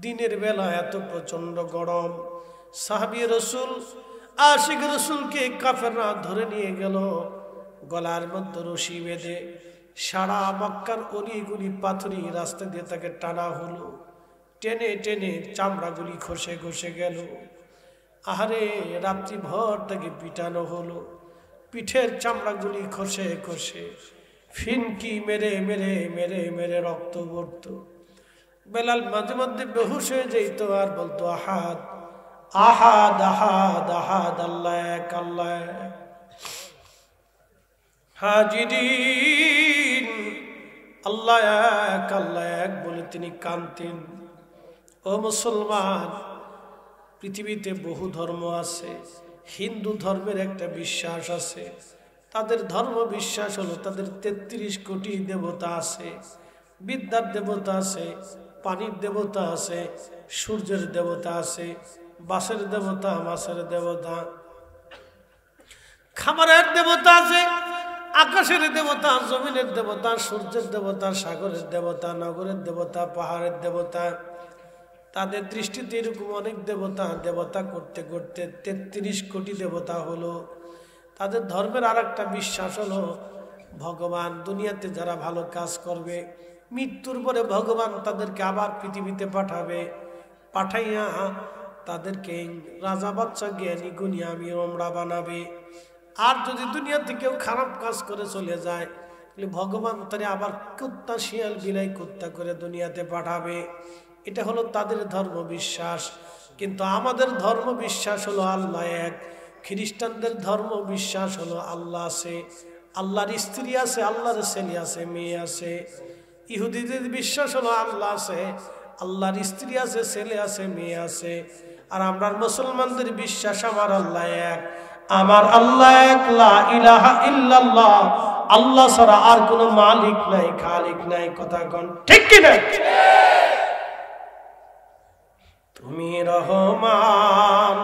A: দিনের বেলা এত প্রচন্ড গরম। সাহাবী রাসূল, আশিক রাসূলকে কাফেররা ধরে নিয়ে গেল, গলার মধ্যে রশি বেঁধে সারা মক্কার অলিগুলি পাথরি রাস্তা দিয়ে তাকে টানা হলো, টেনে টেনে চামড়াগুলি খসে খসে গেল। আহারে, রাত্রি ভর তাকে পিটানো হলো, পিঠের চামড়াগুলি খসে খসে ফিনকি মেরে মেরে মেরে মেরে রক্ত পড়ত। বেলাল মাঝে মধ্যে বেহুশ হয়ে যেত আর বলতো, আহাদ আহাদ আহাদ আহাদ আল্লাহ এক আল্লাহ এক। হাজিরিন, আল্লাহ এক আল্লাহ এক বলে তিনি কাঁদতেন। ও মুসলমান, পৃথিবীতে বহু ধর্ম আছে। হিন্দু ধর্মের একটা বিশ্বাস আছে, তাদের ধর্ম বিশ্বাস হলো তাদের 33 কোটি দেবতা আছে। বিদ্যার দেবতা আছে, পানির দেবতা আছে, সূর্যের দেবতা আছে, বাসের দেবতা, মাছের দেবতা, খাবারের দেবতা আছে, আকাশের দেবতা, জমিনের দেবতা, সূর্যের দেবতা, সাগরের দেবতা, নগরের দেবতা, পাহাড়ের দেবতা। তাদের দৃষ্টিতে এরকম অনেক দেবতা, দেবতা করতে করতে 33 কোটি দেবতা হলো। তাদের ধর্মের আর একটা বিশ্বাস হলো ভগবান দুনিয়াতে যারা ভালো কাজ করবে, মৃত্যুর পরে ভগবান তাদেরকে আবার পৃথিবীতে পাঠাবে, পাঠাইয়া তাদেরকে রাজা বাচ্চা জ্ঞানী গুণী আমি ওমরা বানাবে। আর যদি দুনিয়াতে কেউ খারাপ কাজ করে চলে যায়, তাহলে ভগবান তারে আবার কুত্তা শিয়াল বিলাই কুত্তা করে দুনিয়াতে পাঠাবে। এটা হলো তাদের ধর্ম বিশ্বাস। কিন্তু আমাদের ধর্ম বিশ্বাস হলো আল্লাহ এক। খ্রিস্টানদের ধর্ম বিশ্বাস হলো আল্লাহ আছে, আল্লাহর স্ত্রী আছে, আল্লাহর ছেলে আছে, মেয়ে আছে। ইহুদিদের বিশ্বাস হলো আল্লাহ আছে, আল্লাহর স্ত্রী আছে, ছেলে আছে, মেয়ে আছে। আর আমরা মুসলমানদের বিশ্বাস আমার আল্লাহ এক, আমার আল্লাহ এক, লা ইলাহা ইল্লাল্লাহ, আল্লাহ ছাড়া আর কোনো মালিক নাই, খালিক নাই। কথা কোন ঠিক কি না? তুমি রহমান,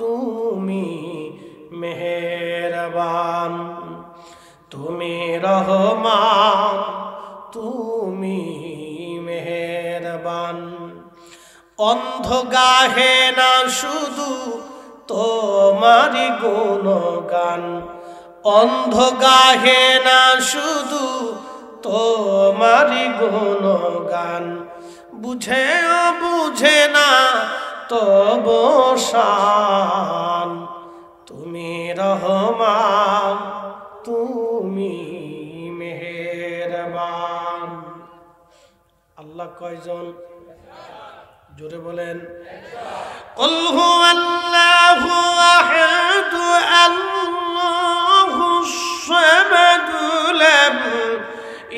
A: তুমি মেহেরবান, তুমি রহমান, তুমি মেহেরবান। অন্ধ গাহে না শুধু তোমারি গুণগান, অন্ধ গাহে না শুধু তোমারি গুণগান। বুঝেও বুঝে না তবু শান, তুমি রহমান, তুমি মেহেরবান। আল্লাহ কয়জন? জোরে বলেন। কুল হুয়াল্লাহু আহাদ আল্লাহুস সামাদ লাম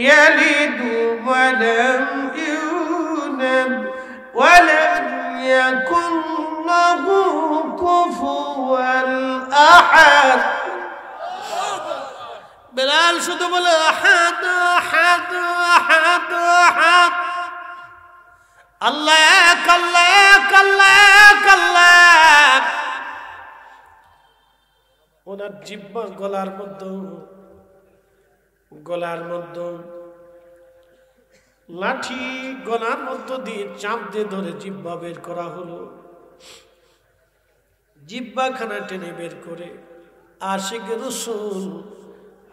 A: ইয়ালিদ ওয়া লাম ইউলাদ ওয়া লাম ইয়াকুন লাহু কুফুয়ান আহাদ। বেলাল শুধু বলে আহাদ আহাদ আহাদ আহাদ। আল্লাহ এক, আল্লাহ এক, আল্লাহ এক, আল্লাহ এক। ওনার জিহ্বা গলার মধ্যে লাঠি গলার মধ্য দিয়ে চাপ দিয়ে ধরে জিহ্বা বের করা হলো। জিহ্বা খানা টেনে বের করে আশিক রাসূল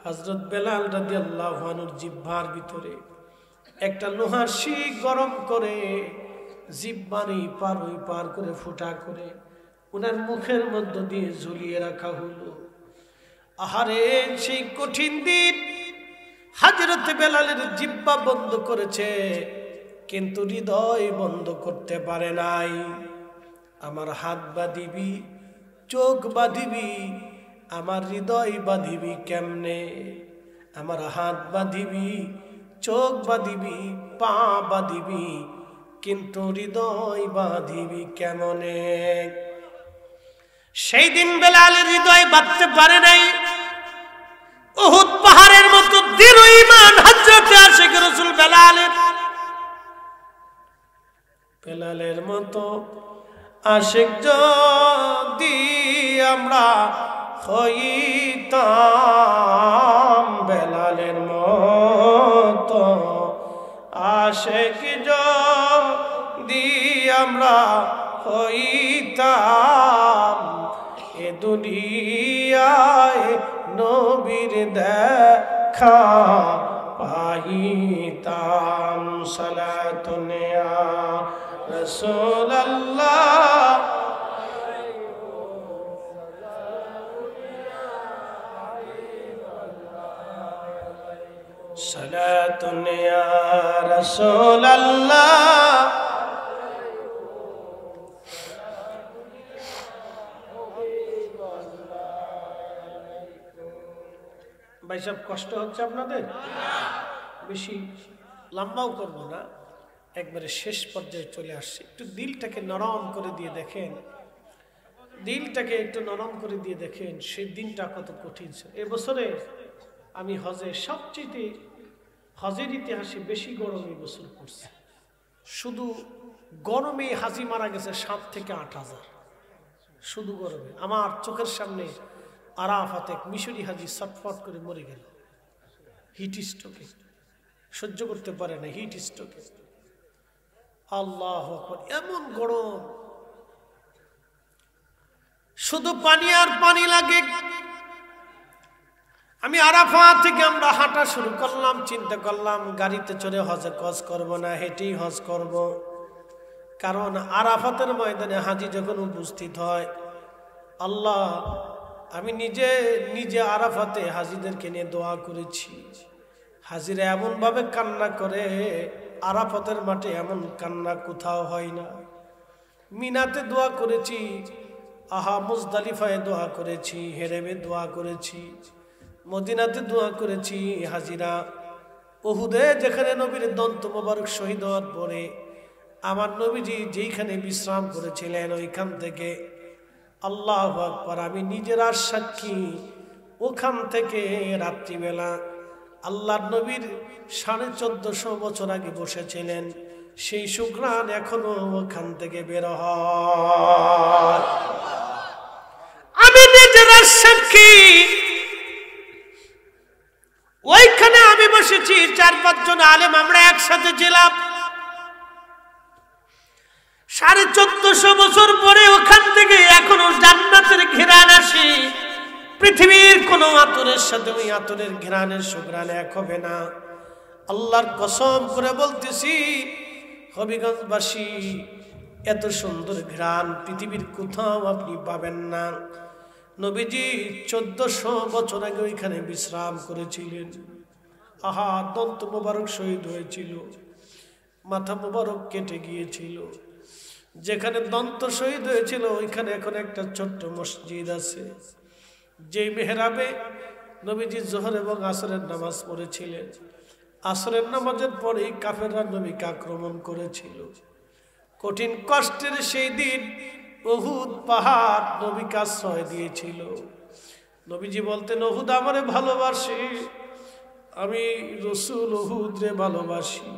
A: হযরত বেলাল রাদিয়াল্লাহু আনহুর জিহ্বার ভিতরে একটা লোহার শিক গরম করে জিহ্বার এই পার ওই পার করে ফুটা করে ওনার মুখের মধ্য দিয়ে ঝুলিয়ে রাখা হলো। আহারে, সেই কঠিন দিন হযরত বেলালের জিহ্বা বন্ধ করেছে, কিন্তু হৃদয় বন্ধ করতে পারে নাই। আমার হাত বাঁধিবি, চোখ বাঁধিবি, আমার হৃদয় বাঁধিবি কেমনে? আমার হাত বাঁধিবি, চোখ বাঁধিবি, পা বাঁধিবি, কিন্তু হৃদয় বাঁধিবি কেমনে? সেই দিন বেলালের হৃদয় বাঁধতে পারে নাই। উহুদ পাহাড়ের মতো দৃঢ় ঈমান হযরত আশিক রাসূল বেলালের মতো আশিক যদি আমরা হইতাম, বেলালের মতো আশিক যদি আমরা হইতাম, এ দুনিয়ায় নবীর দেখা পাইতাম। সালাতুন ইয়া রাসূলুল্লাহ, সালাতুন ইয়া রাসূলুল্লাহ, ভাই সাহেব কষ্ট হচ্ছে আপনাদের? বেশি লম্বাও করব না, একবারে শেষ পর্যায়ে চলে আসছে। একটু দিলটাকে নরম করে দিয়ে দেখেন, দিলটাকে একটু নরম করে দিয়ে দেখেন সেই দিনটা কত কঠিন ছিল। এবছরে আমি হজে সবচেয়ে হজের ইতিহাসে বেশি গরম এই বছর পড়ছে। শুধু গরমে হাজি মারা গেছে 7 থেকে 8,000, শুধু গরমে। আমার চোখের সামনে আরাফাতে এক মিশরি হাজি ছটফট করে মরে গেল হিট স্ট্রোকে, সহ্য করতে পারে না হিট স্ট্রোকে। আল্লাহু আকবার, এমন গরম, শুধু পানি আর পানি লাগে। আমি আরাফা থেকে আমরা হাঁটা শুরু করলাম, চিন্তা করলাম গাড়িতে চড়ে হজ করব না, হেঁটেই হজ করব। কারণ আরাফাতের ময়দানে হাজি যখন উপস্থিত হয়, আল্লাহ, আমি নিজে নিজে আরাফাতে হাজিদেরকে নিয়ে দোয়া করেছি। হাজিরা এমনভাবে কান্না করে, আরাফাতের মাঠে এমন কান্না কোথাও হয় না। মিনাতে দোয়া করেছি, আহা মুজদালিফায় দোয়া করেছি, হেরেমে দোয়া করেছি, মদিনাতে দোয়া করেছি। হাজিরা উহুদে যেখানে নবীর দন্ত মোবারক শহীদ হওয়ার পরে আমার নবীজি যেইখানে বিশ্রাম করেছিলেন ওইখান থেকে, আল্লাহু আকবার, আমি নিজের আর সাক্ষী, ওখান থেকে রাত্রিবেলা আল্লাহর নবীর 1450 বছর আগে বসেছিলেন, সেই সুঘ্রাণ এখনো ওখান থেকে বের হয়। আমি নিজের আর সাক্ষী, ওইখানে আমি বসেছি, 4-5 জন আলেম আমরা একসাথে ছিলাম। 1450 বছর পরে ওখান থেকে এখনো জান্নাতের ঘ্রাণ আসে। পৃথিবীর কোন আতরের সাথে ওই আতরের ঘ্রাণের সুঘ্রাণ এক হবে না। আল্লাহর কসম করে বলতেছি, হবিগঞ্জবাসী, এত সুন্দর ঘ্রাণ পৃথিবীর কোথাও আপনি পাবেন না। নবীজি 1400 বছর আগে ওইখানে বিশ্রাম করেছিলেন। আহা, দন্ত মোবারক শহীদ হয়েছিল, মাথা মোবারক কেটে গিয়েছিল। যেখানে দন্ত শহীদ হয়েছিল ওইখানে এখন একটা ছোট্ট মসজিদ আছে, যেই মেহরাবে নবীজি যোহর এবং আসরের নামাজ পড়েছিলেন। আসরের নামাজের পরেই কাফেররা নবীকে আক্রমণ করেছিল। কঠিন কষ্টের সেই দিন উহুদ পাহাড় নবীকে আশ্রয় দিয়েছিল। নবীজি বলতেন, উহুদ আমারে ভালোবাসে, আমি রাসূল উহুদ রে ভালোবাসি।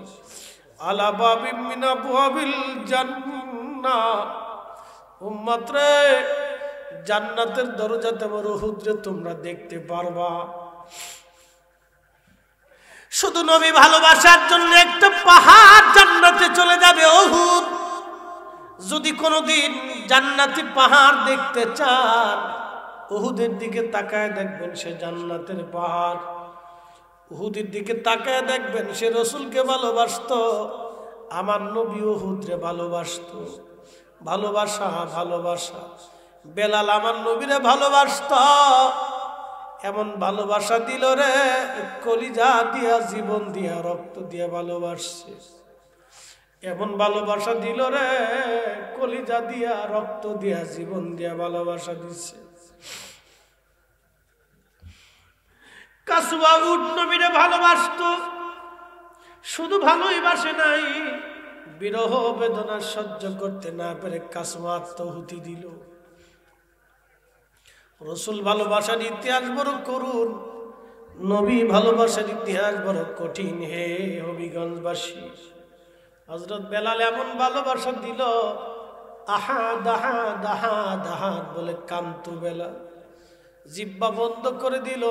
A: আলা বাবিম মিন আবওয়াবিল জান্নাহ, উম্মত রে, জান্নাতের দরজাতে আমার উহুদ রে তোমরা দেখতে পারবা। শুধু নবী ভালোবাসার জন্য একটা পাহাড় জান্নাতে চলে যাবে উহুদ। যদি কোনোদিন জান্নাতি পাহাড় দেখতে চান, উহুদের দিকে তাকায় দেখবেন সে জান্নাতের পাহাড়। উহুদের দিকে তাকায় দেখবেন সে রাসূলকে ভালোবাসতো, আমার নবী উহুদরে ভালোবাসতো। ভালোবাসা, ভালোবাসা। বেলাল আমার নবীরে ভালোবাসতো, এমন ভালোবাসা দিল রে, কলিজা দিয়া, জীবন দিয়া, রক্ত দিয়া ভালোবাসছে। এমন ভালোবাসা দিল রে, কলিজা দিয়া, রক্ত দিয়া, জীবন দিয়া ভালোবাসা দিচ্ছে। কাসওয়া উট নবীরে ভালোবাসতো, শুধু ভালোই বাসে নাই, বিরহ বেদনা সহ্য করতে না পেরে কাসওয়া আত্মাহুতি দিল। রাসূল ভালোবাসার ইতিহাস বড় করুন, নবী ভালোবাসার ইতিহাস বড় কঠিন। হে হবিগঞ্জবাসী, হযরত বেলাল এমন ভালোবাসা দিল, আহাদ আহাদ আহাদ আহাদ বলে কান্ত বেলাল। জিহ্বা বন্ধ করে দিল,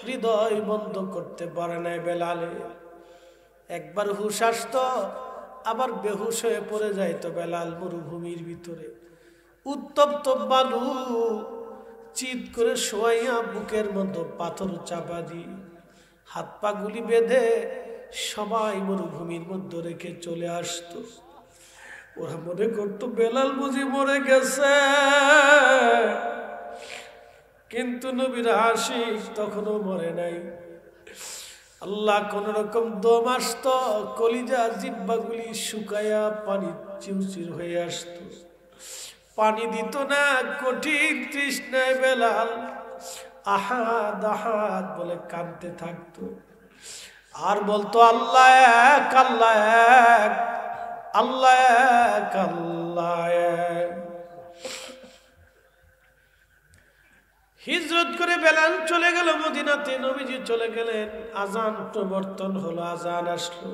A: হৃদয় বন্ধ করতে পারে না বেলালে। একবার হুশ আসতো, আবার বেহুশ হয়ে পড়ে যাইতো বেলাল মরুভূমির ভিতরে। উত্তপ্ত বালু চিৎ করে শোয়াইয়া বুকের মধ্যে পাথর চাপা দি, হাত পা গুলি বেঁধে সবাই মরুভূমির মধ্যে রেখে চলে আসতো। ওরা মনে করতো বেলাল বুঝি মরে গেছে, কিন্তু নবীর আশিক তখনও মরে নাই। আল্লাহ কোন রকম দম আসত, কলিজা জিহ্বাগুলি শুকায়া পানি চিউচির হয়ে আসতো। পানি দিত না, কঠিন তৃষ্ণায় বেলাল আহাদ আহাদ বলে কাঁদতে থাকতো আর বলতো আল্লাহ এক, আল্লাহ এক, আল্লাহ এক, আল্লাহ এক। হিজরত করে বেলাল চলে গেল মদিনাতে, নবীজি চলে গেলেন, আজান প্রবর্তন হলো, আজান আসলো।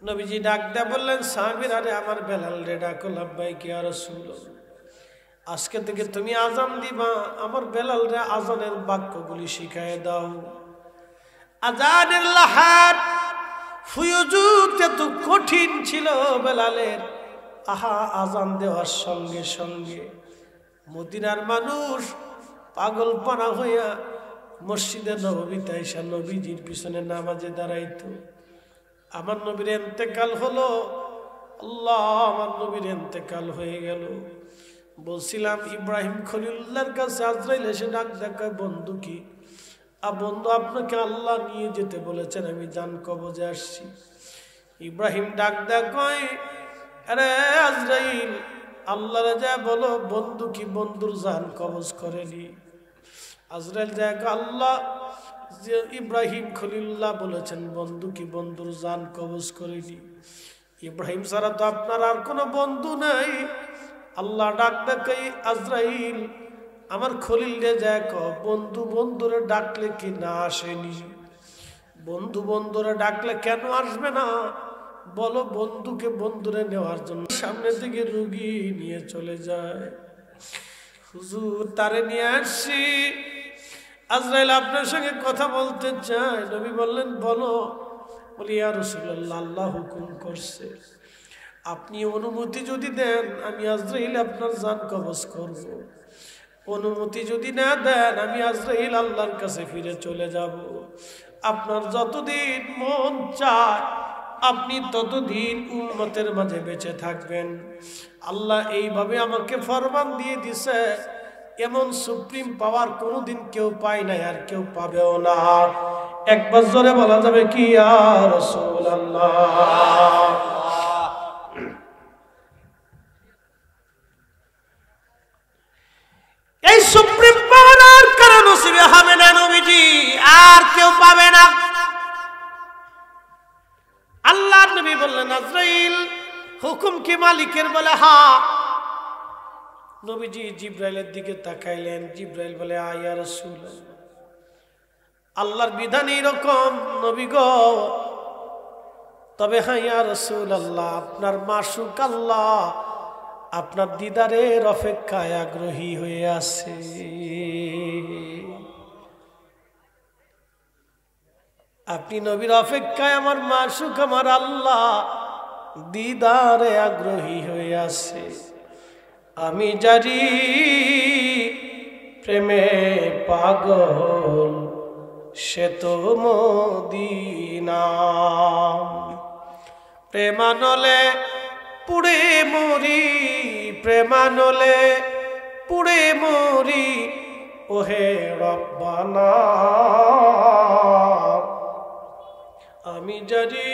A: নবীজি ডাক দেয়া বললেন, সাহাবীরা রে আমার বেলাল রে ডাকো, লাব্বাইক ইয়া রাসূলুল্লাহ। আজকে থেকে তুমি আজান দিবা, আমার বেলাল রে আজানের বাক্যগুলি শিখায় দাও। আজানের লাহার ফুয়ুজুত এত কঠিন ছিল বেলালের। আহা, আজান দেওয়ার সঙ্গে সঙ্গে মদিনার মানুষ পাগলপানা হইয়া মসজিদে নববীতে এসে নবীজির পিছনে নামাজে দাঁড়াইতো। আমার নবীর ইন্তেকাল হলো, আল্লাহ আমার নবীর ইন্তেকাল হয়ে গেল। বলছিলাম ইব্রাহিম খলিলুল্লাহর কাছে আজরাইল এসে ডাক দেখায়, বন্ধু কি বন্ধু আপনাকে আল্লাহ নিয়ে যেতে বলেছেন, আমি জান কবজে আসছি। ইব্রাহিম ডাক দেখায়, আরে আজরাইল আল্লাহরে যা বলো বন্ধু কি বন্ধুর জান কবজ করেনি। আজরাইল দেখ আল্লাহ যে ইব্রাহিম খলিলুল্লাহ বলেছেন বন্ধু কি বন্ধুর জান কবজ করেনি। ইব্রাহিম ছাড়া তো আপনার আর কোনো বন্ধু নাই। আল্লাহ ডাক দেখাই, আজরাইল আমার খলিল রে দেখ, বন্ধু বন্ধুরে ডাকলে কি না আসেনি? বন্ধু বন্ধুরে ডাকলে কেন আসবে না? বলো বন্ধুকে বন্ধুরে নেওয়ার জন্য সামনে থেকে রুগী নিয়ে চলে যায়। হুজুর তারে নিয়ে আসছি, আজরাইল আপনার সঙ্গে কথা বলতে চায়। নবী বললেন বলো। বলি ইয়া রাসূলুল্লাহ, আল্লাহ হুকুম করছে, আপনি অনুমতি যদি দেন আমি আজরাইল আপনার জান কবজ করব। অনুমতি যদি না দেন আমি আজরাইল আল্লাহর কাছে ফিরে চলে যাব। আপনার যতদিন মন চায় আপনি ততদিন উম্মতের মাঝে বেঁচে থাকবেন। আল্লাহ এইভাবে আমাকে ফরমান দিয়ে দিছে, এমন সুপ্রিম পাওয়ার কোনোদিন কেউ পায় নাই, আর কেউ পাবেও না। একবার জোরে বলা যাবে কি ইয়া রাসূলুল্লাহ। এই সুপ্রিম পাওয়ার আর কারো নসিবে হবে না নবীজি, আর কেউ পাবে না। আল্লাহর নবী বললেন আজরাইল হুকুম কি মালিকের? বলে হ্যাঁ। নবীজি জিব্রাইলের দিকে তাকাইলেন, জিব্রাইল বলে ইয়া রাসূলুল্লাহ, আল্লাহর বিধান এরকম নবী গো। তবে হ্যাঁ ইয়া রাসূলুল্লাহ, আপনার মাশুক আল্লাহ আপনার দিদারের অপেক্ষায় আগ্রহী হয়ে আছে। আপনি নবীর অপেক্ষায় আমার মাশুক আমার আল্লাহ দিদারে আগ্রহী হয়ে আছে। আমি জারি প্রেমে পাগল সে তো মদিনা। প্রেমানলে পুড়ে মরি, প্রেমানলে পুড়ে মরি, ওহে রব্বানা। আমি জানি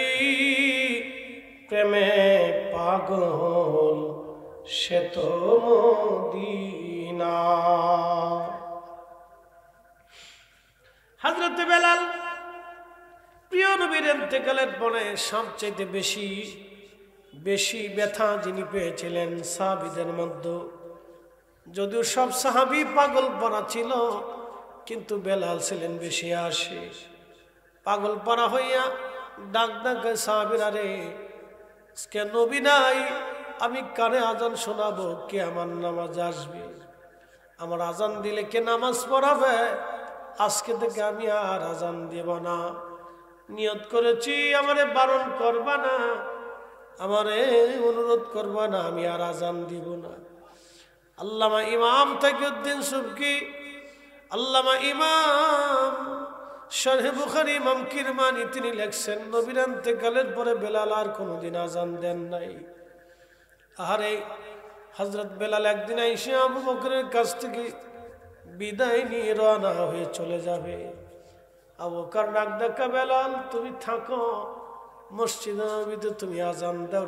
A: প্রেমে পাগল সে তো মদিনা। হযরত বেলাল প্রিয় নবীর ইন্তেকালের পরে সবচেয়ে বেশি ব্যথা যিনি পেয়েছিলেন সাহাবীদের মধ্যে। যদিও সব সাহাবী পাগল পরা ছিল, কিন্তু বেলাল ছিলেন বেশি আসে। পাগল পরা হইয়া ডাক ডাকে সাহাবীরা রে, আজকে নবী নাই, আমি কানে আজান শোনাবো, কে আমার নামাজ আসবে? আমার আজান দিলে কে নামাজ পড়াবে? আজকে থেকে আমি আর আজান দেব না। নিয়ত করেছি আমারে বারণ করবা না, আমারে অনুরোধ করবা না, আমি আর আজান দিব না। আল্লামা ইমাম তাকিউদ্দিন সুবকি, আল্লামা ইমাম শরহে বুখারী ইমাম কিরমানি তিনি লেখছেন, নবীর ইন্তেকালের পরে বেলাল আর কোনোদিন আজান দেন নাই। আরে হযরত বেলাল একদিন এসে আবু বকরের কাছ থেকে বিদায় নিয়ে রওনা হয়ে চলে যাবে। আবু বকর ডাক ডাকা, বেলাল তুমি থাকো, মসজিদে নববীতে তুমি আজান দাও।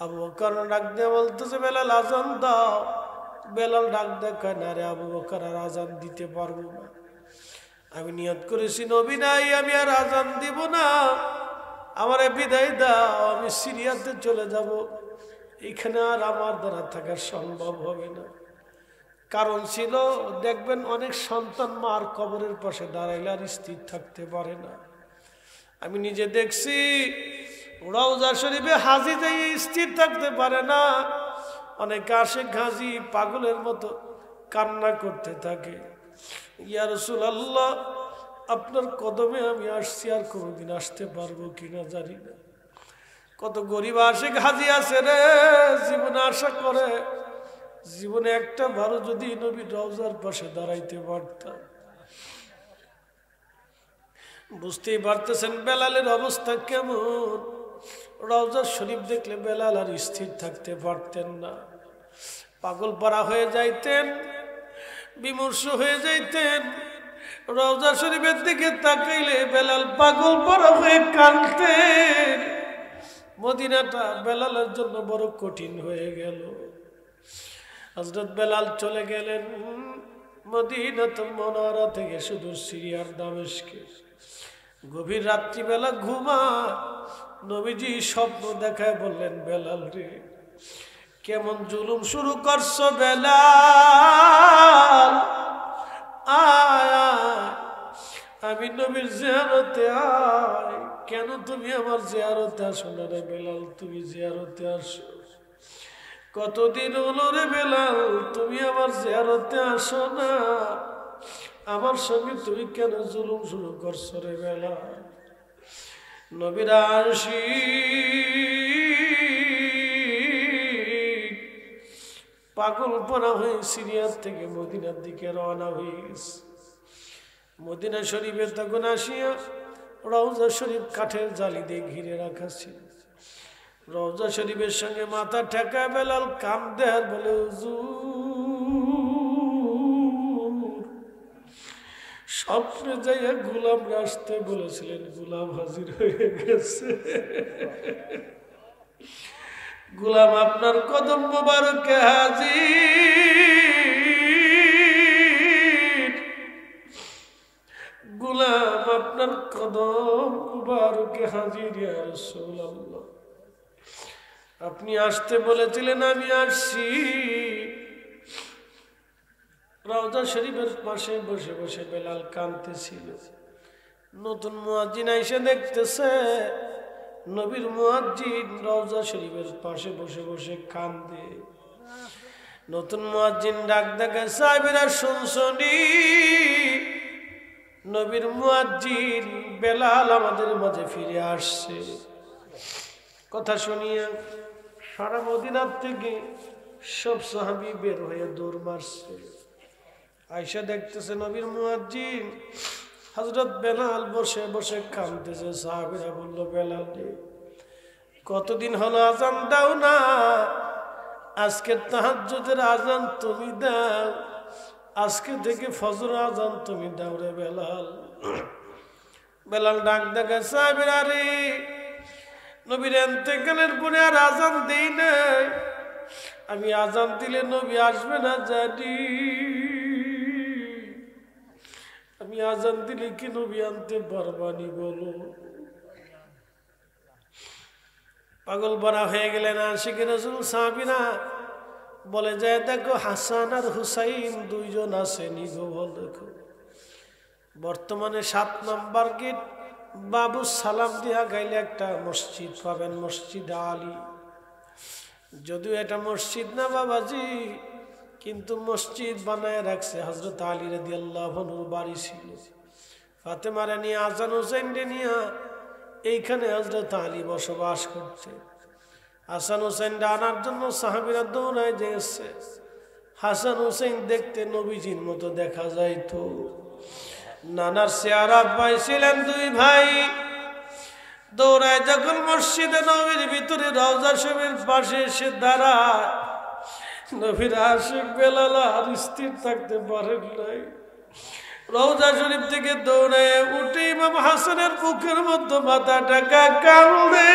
A: আবু বকর ডাক দিয়ে বলতেছে, বেলাল আজান দাও। বেলাল ডাক দেখায়, না রে আবু বকর, আর আজান দিতে পারবো না। আমি নিয়ত করেছি নবী নাই, আমি আর আজান দিব না, আমারে বিদায় দাও, আমি সিরিয়াতে চলে যাব, এখানে আর আমার দ্বারা থাকা সম্ভব হবে না। কারণ ছিল, দেখবেন অনেক সন্তান মার কবরের পাশে দাঁড়াইলে আর স্থির থাকতে পারে না। আমি নিজে দেখছি, রওজা শরীফে হাজি যাই স্থির থাকতে পারে না, অনেক আশিক হাজি পাগলের মতো কান্না করতে থাকে, ইয়া রাসূলুল্লাহ আপনার কদমে আমি আসছি, আর কোনোদিন আসতে পারবো কিনা জানি না। কত গরিব আশিক হাজি আছে রে, জীবনে আশা করে জীবনে একটা বারো যদি নবীর রওজার পাশে দাঁড়াইতে পারতাম। বুঝতেই পারতেছেন বেলালের অবস্থা কেমন। রওজা শরীফ দেখলে বেলাল আর স্থির থাকতে পারতেন না, পাগল পারা হয়ে যাইতেন, বিমর্ষ হয়ে যাইতেন। রওজা শরীফের দিকে তাকাইলে বেলাল পাগল পারা হয়ে কাঁদতেন। মদিনাটা বেলালের জন্য বড় কঠিন হয়ে গেল। হযরত বেলাল চলে গেলেন মদিনাতুল মুনাওয়ারা থেকে সুদূর সিরিয়ার দামেস্কে। গভীর রাত্রিবেলা ঘুমা নবীজি স্বপ্ন দেখায় বললেন, বেলাল রে, কেমন জুলুম শুরু করছো বেলাল, আয় আমি নবীর জিয়ারতে আয়। কেন তুমি আমার জিয়ারতে আসো না রে বেলাল, তুমি জিয়ারতে আসো। কতদিন হলো রে বেলাল তুমি আমার জিয়ারতে আসো না, আমার সঙ্গে তুমি কেন জুলুম শুরু করছো রে বেলাল। নবীর আশিক পাগল পরা হয়ে সিরিয়ার থেকে মদিনার দিকে রওনা হয়ে গেছে। মদিনা শরীফে তখন আসিয়া রওজা শরীফ কাঠের জালি দিয়ে ঘিরে রাখা ছিল। রওজা শরীফের সঙ্গে মাথা ঠেকায় বেলাল কাঁদে আর বলে, হুজুর স্বপ্নে যাইয়া গোলাম আসতে বলেছিলেন, গোলাম হাজির হয়ে গেছে। গোলাম আপনার কদম মোবারকে হাজির, গোলাম আপনার কদম মোবারকে হাজির। ইয়া রাসূলুল্লাহ আপনি আসতে বলেছিলেন, আমি আসছি। রওজা শরীফের পাশে বসে বসে বেলাল কাঁদতেছিল। নতুন মুয়াজ্জিন এসে দেখতেছে নবীর মুয়াজ্জিন রওজা শরীফের পাশে বসে বসে কাঁদে। নতুন মুয়াজ্জিন ডাক দেখে, সাহাবীরা শুনছনি, নবীর মুয়াজ্জিন বেলাল আমাদের মাঝে ফিরে আসছে। কথা শুনিয়ে সারা মদিনার থেকে সব সাহাবী বের হয়ে দৌড় মারছে। আয়েশা দেখতেছে নবীর মুয়াজ্জিন হযরত বেলাল বসে বসে কাঁদতেছে। সাহাবীরা বলল, বেলাল রে, কতদিন হলো আজান দাও না, আজকে তাহাজ্জুদের আজান তুমি দাও, আজকে থেকে ফজর আজান তুমি দাও রে বেলাল। বেলাল ডাক দেখে, সাহাবীরা রে, নবীর ইন্তেকালের পরে আর আজান দেই নাই, আমি আজান দিলে নবী আসবে না জানি, আমি আজান দিলে কি নবী আনতে পারবানি বলো। পাগল ভরা হয়ে গেলেন আশিক রাসূল সাহাবীরা। বলে যায়, দেখো হাসান আর হুসাইন দুইজন আছে নিগো, বল দেখো। বর্তমানে 7 নম্বর গেট বাবু সালাম দিয়া গাইলে একটা মসজিদ পাবেন, মসজিদ আলী। যদিও এটা মসজিদ না বাবাজি, কিন্তু মসজিদ বানায় রাখছে হযরত আলী রাদিয়াল্লাহু আনহুর বাড়ি ছিল। ফাতেমার নিয়ে হাসান হুসাইন নিয়ে এইখানে হযরত আলী বসবাস করতে। হাসান হুসাইন আনার জন্য সাহাবীরা দৌড়ায় গেছে। হাসান হুসাইন দেখতে নবীজির মতো দেখা যাইতো। নানার চেহারা পাইছিলেন দুই ভাই। দৌড়ায় যখন মসজিদে নবীর ভিতরে রওজা শরীফের পাশে এসে দাঁড়ায়, নবীর আশিক বেলাল আর স্থির থাকতে পারেন নাই। রওজা শরীফ থেকে দৌড়ে উঠে ইমাম হাসানের বুকের মধ্যে মাথা ঢাকা কান্দে।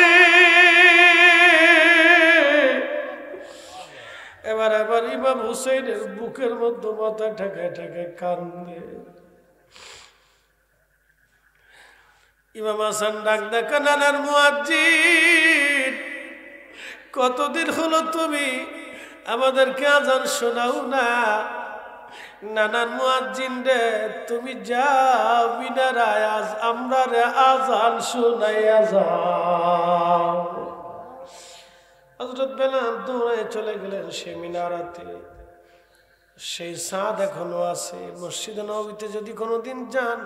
A: এবার ইমাম ইমাম হুসাইনের বুকের মধ্যে মাথা ঠেকায় ঠেকায় কান্দে। ইমাম হাসান ডাক দেখা, নানার মুয়াজ্জিন, কতদিন হলো তুমি আমাদেরকে আজান শোনাও না? নানার মুয়াজ্জিন রে, তুমি যাও মিনারায়, আজ আমরা রে আজান শোনাইয়া যাও। হযরত বেলাল দৌড়ে চলে গেলেন সে মিনারাতে। সেই ছাদ এখনো আছে। মসজিদে নববীতে যদি কোনোদিন যান,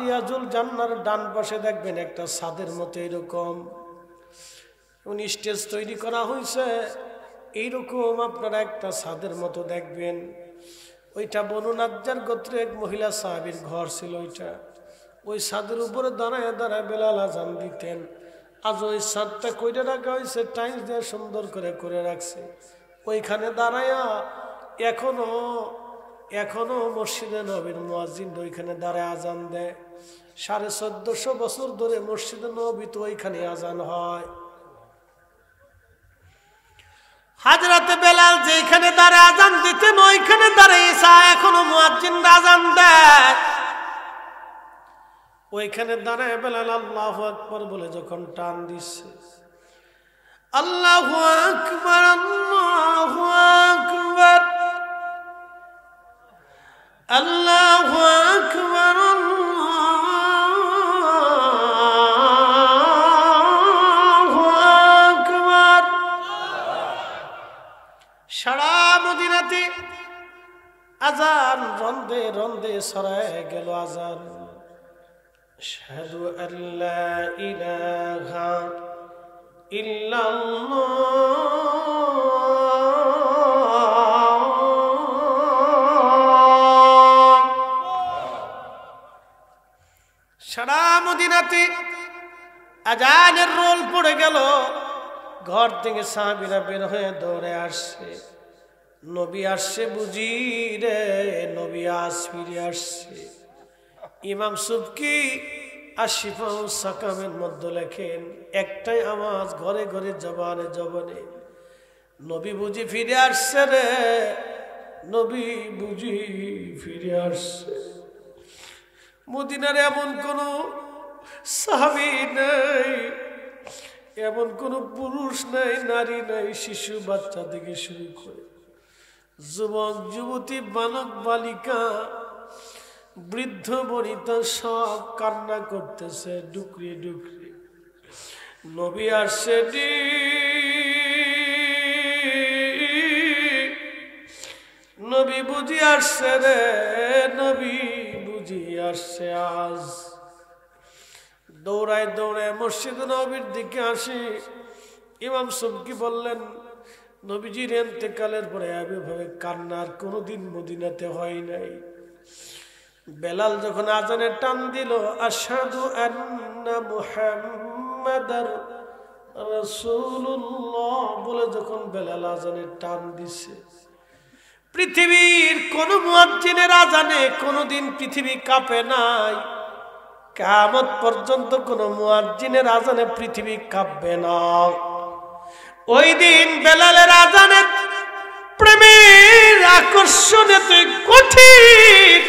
A: রিয়াজুল জান্নার ডান পাশে দেখবেন একটা ছাদের মতো এরকম স্টেজ তৈরি করা হয়েছে। এইরকম আপনারা একটা ছাদের মতো দেখবেন। ওইটা বনু নাজ্জার গোত্রে এক মহিলা সাহাবীর ঘর ছিল। ওই ছাদের উপরে দাঁড়ায় দাঁড়ায় বেলাল আজান দিতেন। আজ ওই ছাদটা কইটা রাখা হয়েছে, টাইলস দিয়ে সুন্দর করে রাখছে। ওইখানে দাঁড়ায়া এখনো মসজিদে নবীর মুয়াজ্জিন ওইখানে দাঁড়ায় আজান দেয়। 1450 বছর ধরে মসজিদে নববীতে ওইখানে আজান হয়। হযরত বেলাল যেখানে দাঁড়ায় আজান দিতেন ওইখানে দাঁড়িয়ে এখনো মুয়াজ্জিন আজান দেয়। ওইখানে দাঁড়ায় বেলাল আল্লাহু আকবার বলে যখন টান দিচ্ছে, আল্লাহু আকবার, আল্লাহু আকবার, আল্লাহু আকবার, আল্লাহু আকবার। সারা মদিনাতে আজান রন্দে রন্দে ছড়ায় গেল আজান। আশহাদু আল্লা ইলাহা ইল্লাল্লাহ। সারা মদিনাতে আজানের রোল পড়ে গেল। ঘর থেকে সাহাবীরা বের হয়ে দৌড়ে আসছে, নবী আসছে বুঝি রে, নবী আজ ফিরে আসছে। ইমাম সুবকি আশিফাউ সাকামের মধ্যে লেখেন, একটাই আওয়াজ ঘরে ঘরে জবানে জবানে, নবী বুঝি ফিরে আসছে রে, নবী বুঝি ফিরে আসছে। মদিনার এমন কোন সাহাবী নেই, এমন কোন পুরুষ নাই, নারী নাই, শিশু বাচ্চা থেকে শুরু করে যুবক যুবতী, বালক বালিকা, বৃদ্ধ বনিতা সব কান্না করতেছে ডুকরি ডুকরি। নবী আসছে, নবী বুঝি আসছে রে, নবী বুঝি আসছে আজ। দৌড়ায় দৌড়ায় মসজিদ নবীর দিকে আসি। ইমাম সুবকি বললেন, নবীজির ইন্তেকালের পরে এভাবে কান্নার কোনোদিন মদিনাতে হয় নাই। বেলাল যখন আজানের টান দিল, আশহাদু আন্না মুহাম্মাদার রাসূলুল্লাহ বলে যখন বেলাল আজানের টান দিছে, পৃথিবীর কোন মুয়াজ্জিনের আজানে কোনোদিন পৃথিবী কাঁপে নাই। কিয়ামত পর্যন্ত কোন মুয়াজ্জিনের আজানে পৃথিবী কাঁপবে না। ওই দিন বেলালের আজানে প্রেমের আকর্ষণে কঠিন,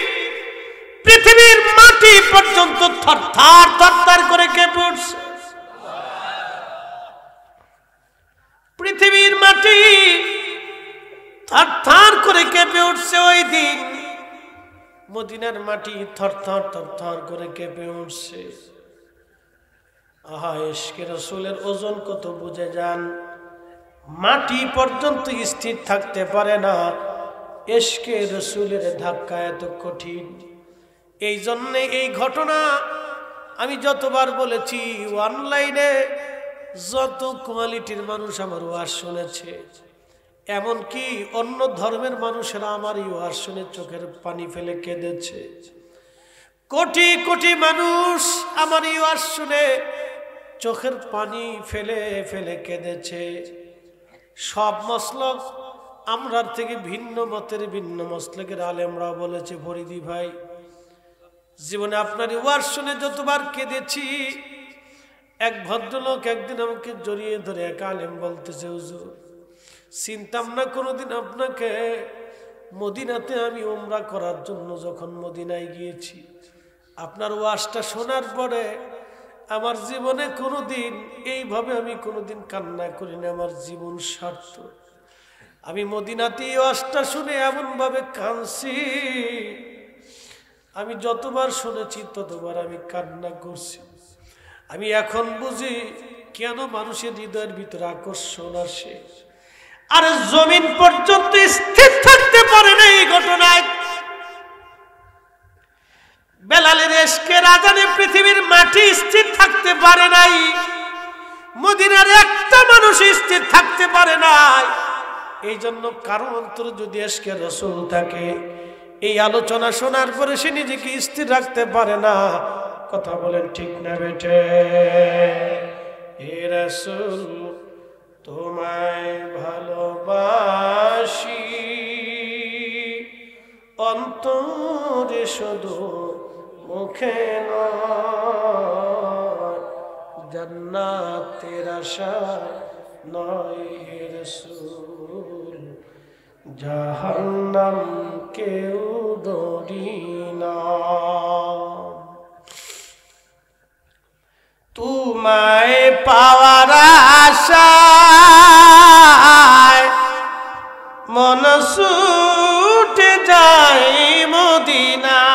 A: পৃথিবীর মাটি পর্যন্ত থরথর থরথর করে কেঁপে উঠছে। পৃথিবীর মাটি থরথর করে কেঁপে উঠছে। ওই দিন মদিনার মাটি থরথর থরথর করে কেঁপে উঠছে। আহা, ইশকে রাসূলের ওজন কত বুঝে যান। মাটি পর্যন্ত স্থির থাকতে পারে না, ইশকে রাসূলের ধাক্কা এত কঠিন। এই জন্যে এই ঘটনা আমি যতবার বলেছি, অনলাইনে যত কোয়ালিটির মানুষ আমার ওয়াজ শুনেছে, এমনকি অন্য ধর্মের মানুষেরা আমার এই ওয়াজ শুনে চোখের পানি ফেলে কেঁদেছে। কোটি কোটি মানুষ আমার এই ওয়াজ শুনে চোখের পানি ফেলে ফেলে কেঁদেছে। সব মসলক আমরার থেকে ভিন্ন মতের, ভিন্ন মসলকের আলেমরা বলেছে, ফরিদি ভাই জীবনে আপনার ওয়াজ শুনে যতবার কেঁদেছি। এক ভদ্রলোক একদিন আমাকে জড়িয়ে ধরে এক আলেম বলতেছে, হুজুর চিনতাম না কোনোদিন আপনাকে। মদিনাতে আমি উমরা করার জন্য যখন মদিনায় গিয়েছি, আপনার ওয়াজটা শোনার পরে আমার জীবনে কোনোদিন এইভাবে আমি কোনোদিন কান্না করিনি। আমার জীবন সার্থক। আমি মদিনাতে ওয়াজটা শুনে এমনভাবে কাঁদছি, আমি যতবার শুনেছি ততবার আমি কান্না করছি। আমি এখন বুঝি কেন মানুষের হৃদয়ের ভিতরে আকর্ষণ আসে। আর জমিন পর্যন্ত স্থির থাকতে পারে না এই ঘটনায়। বেলালের ইশকের আযানে পৃথিবীর মাটি স্থির থাকতে পারে নাই, মদিনার একটা মানুষ স্থির থাকতে পারে নাই। এই জন্য কারো অন্তরে যদি ইশকের রাসূল থাকে, এই আলোচনা শোনার পরে সে নিজেকে স্থির রাখতে পারে না। কথা বলেন ঠিক না বেটে? হে রাসূল তোমায় ভালোবাসি, অন্তরে শুধু মুখে নয়, জান্নাতের আশা নয় হে রাসূল, জাহান্নাম কেউ ডরি না। তোমায় পাওয়ার আশায় মন ছুটে যায় মদিনায়,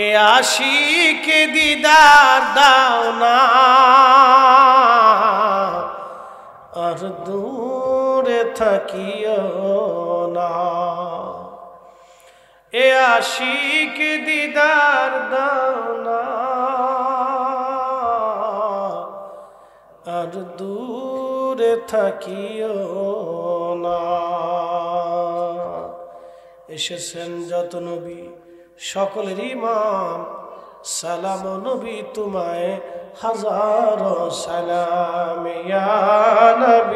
A: এ আশিকে দিদার দাও না, আর দূরে থাকিও না। এ আশিকে দিদার দাও না, আর দূরে থাকিও না। এসেছেন যত নবী সকলের ইমাম, সালাম নবী তোমায় হাজারো সালাম ইয়া নবী।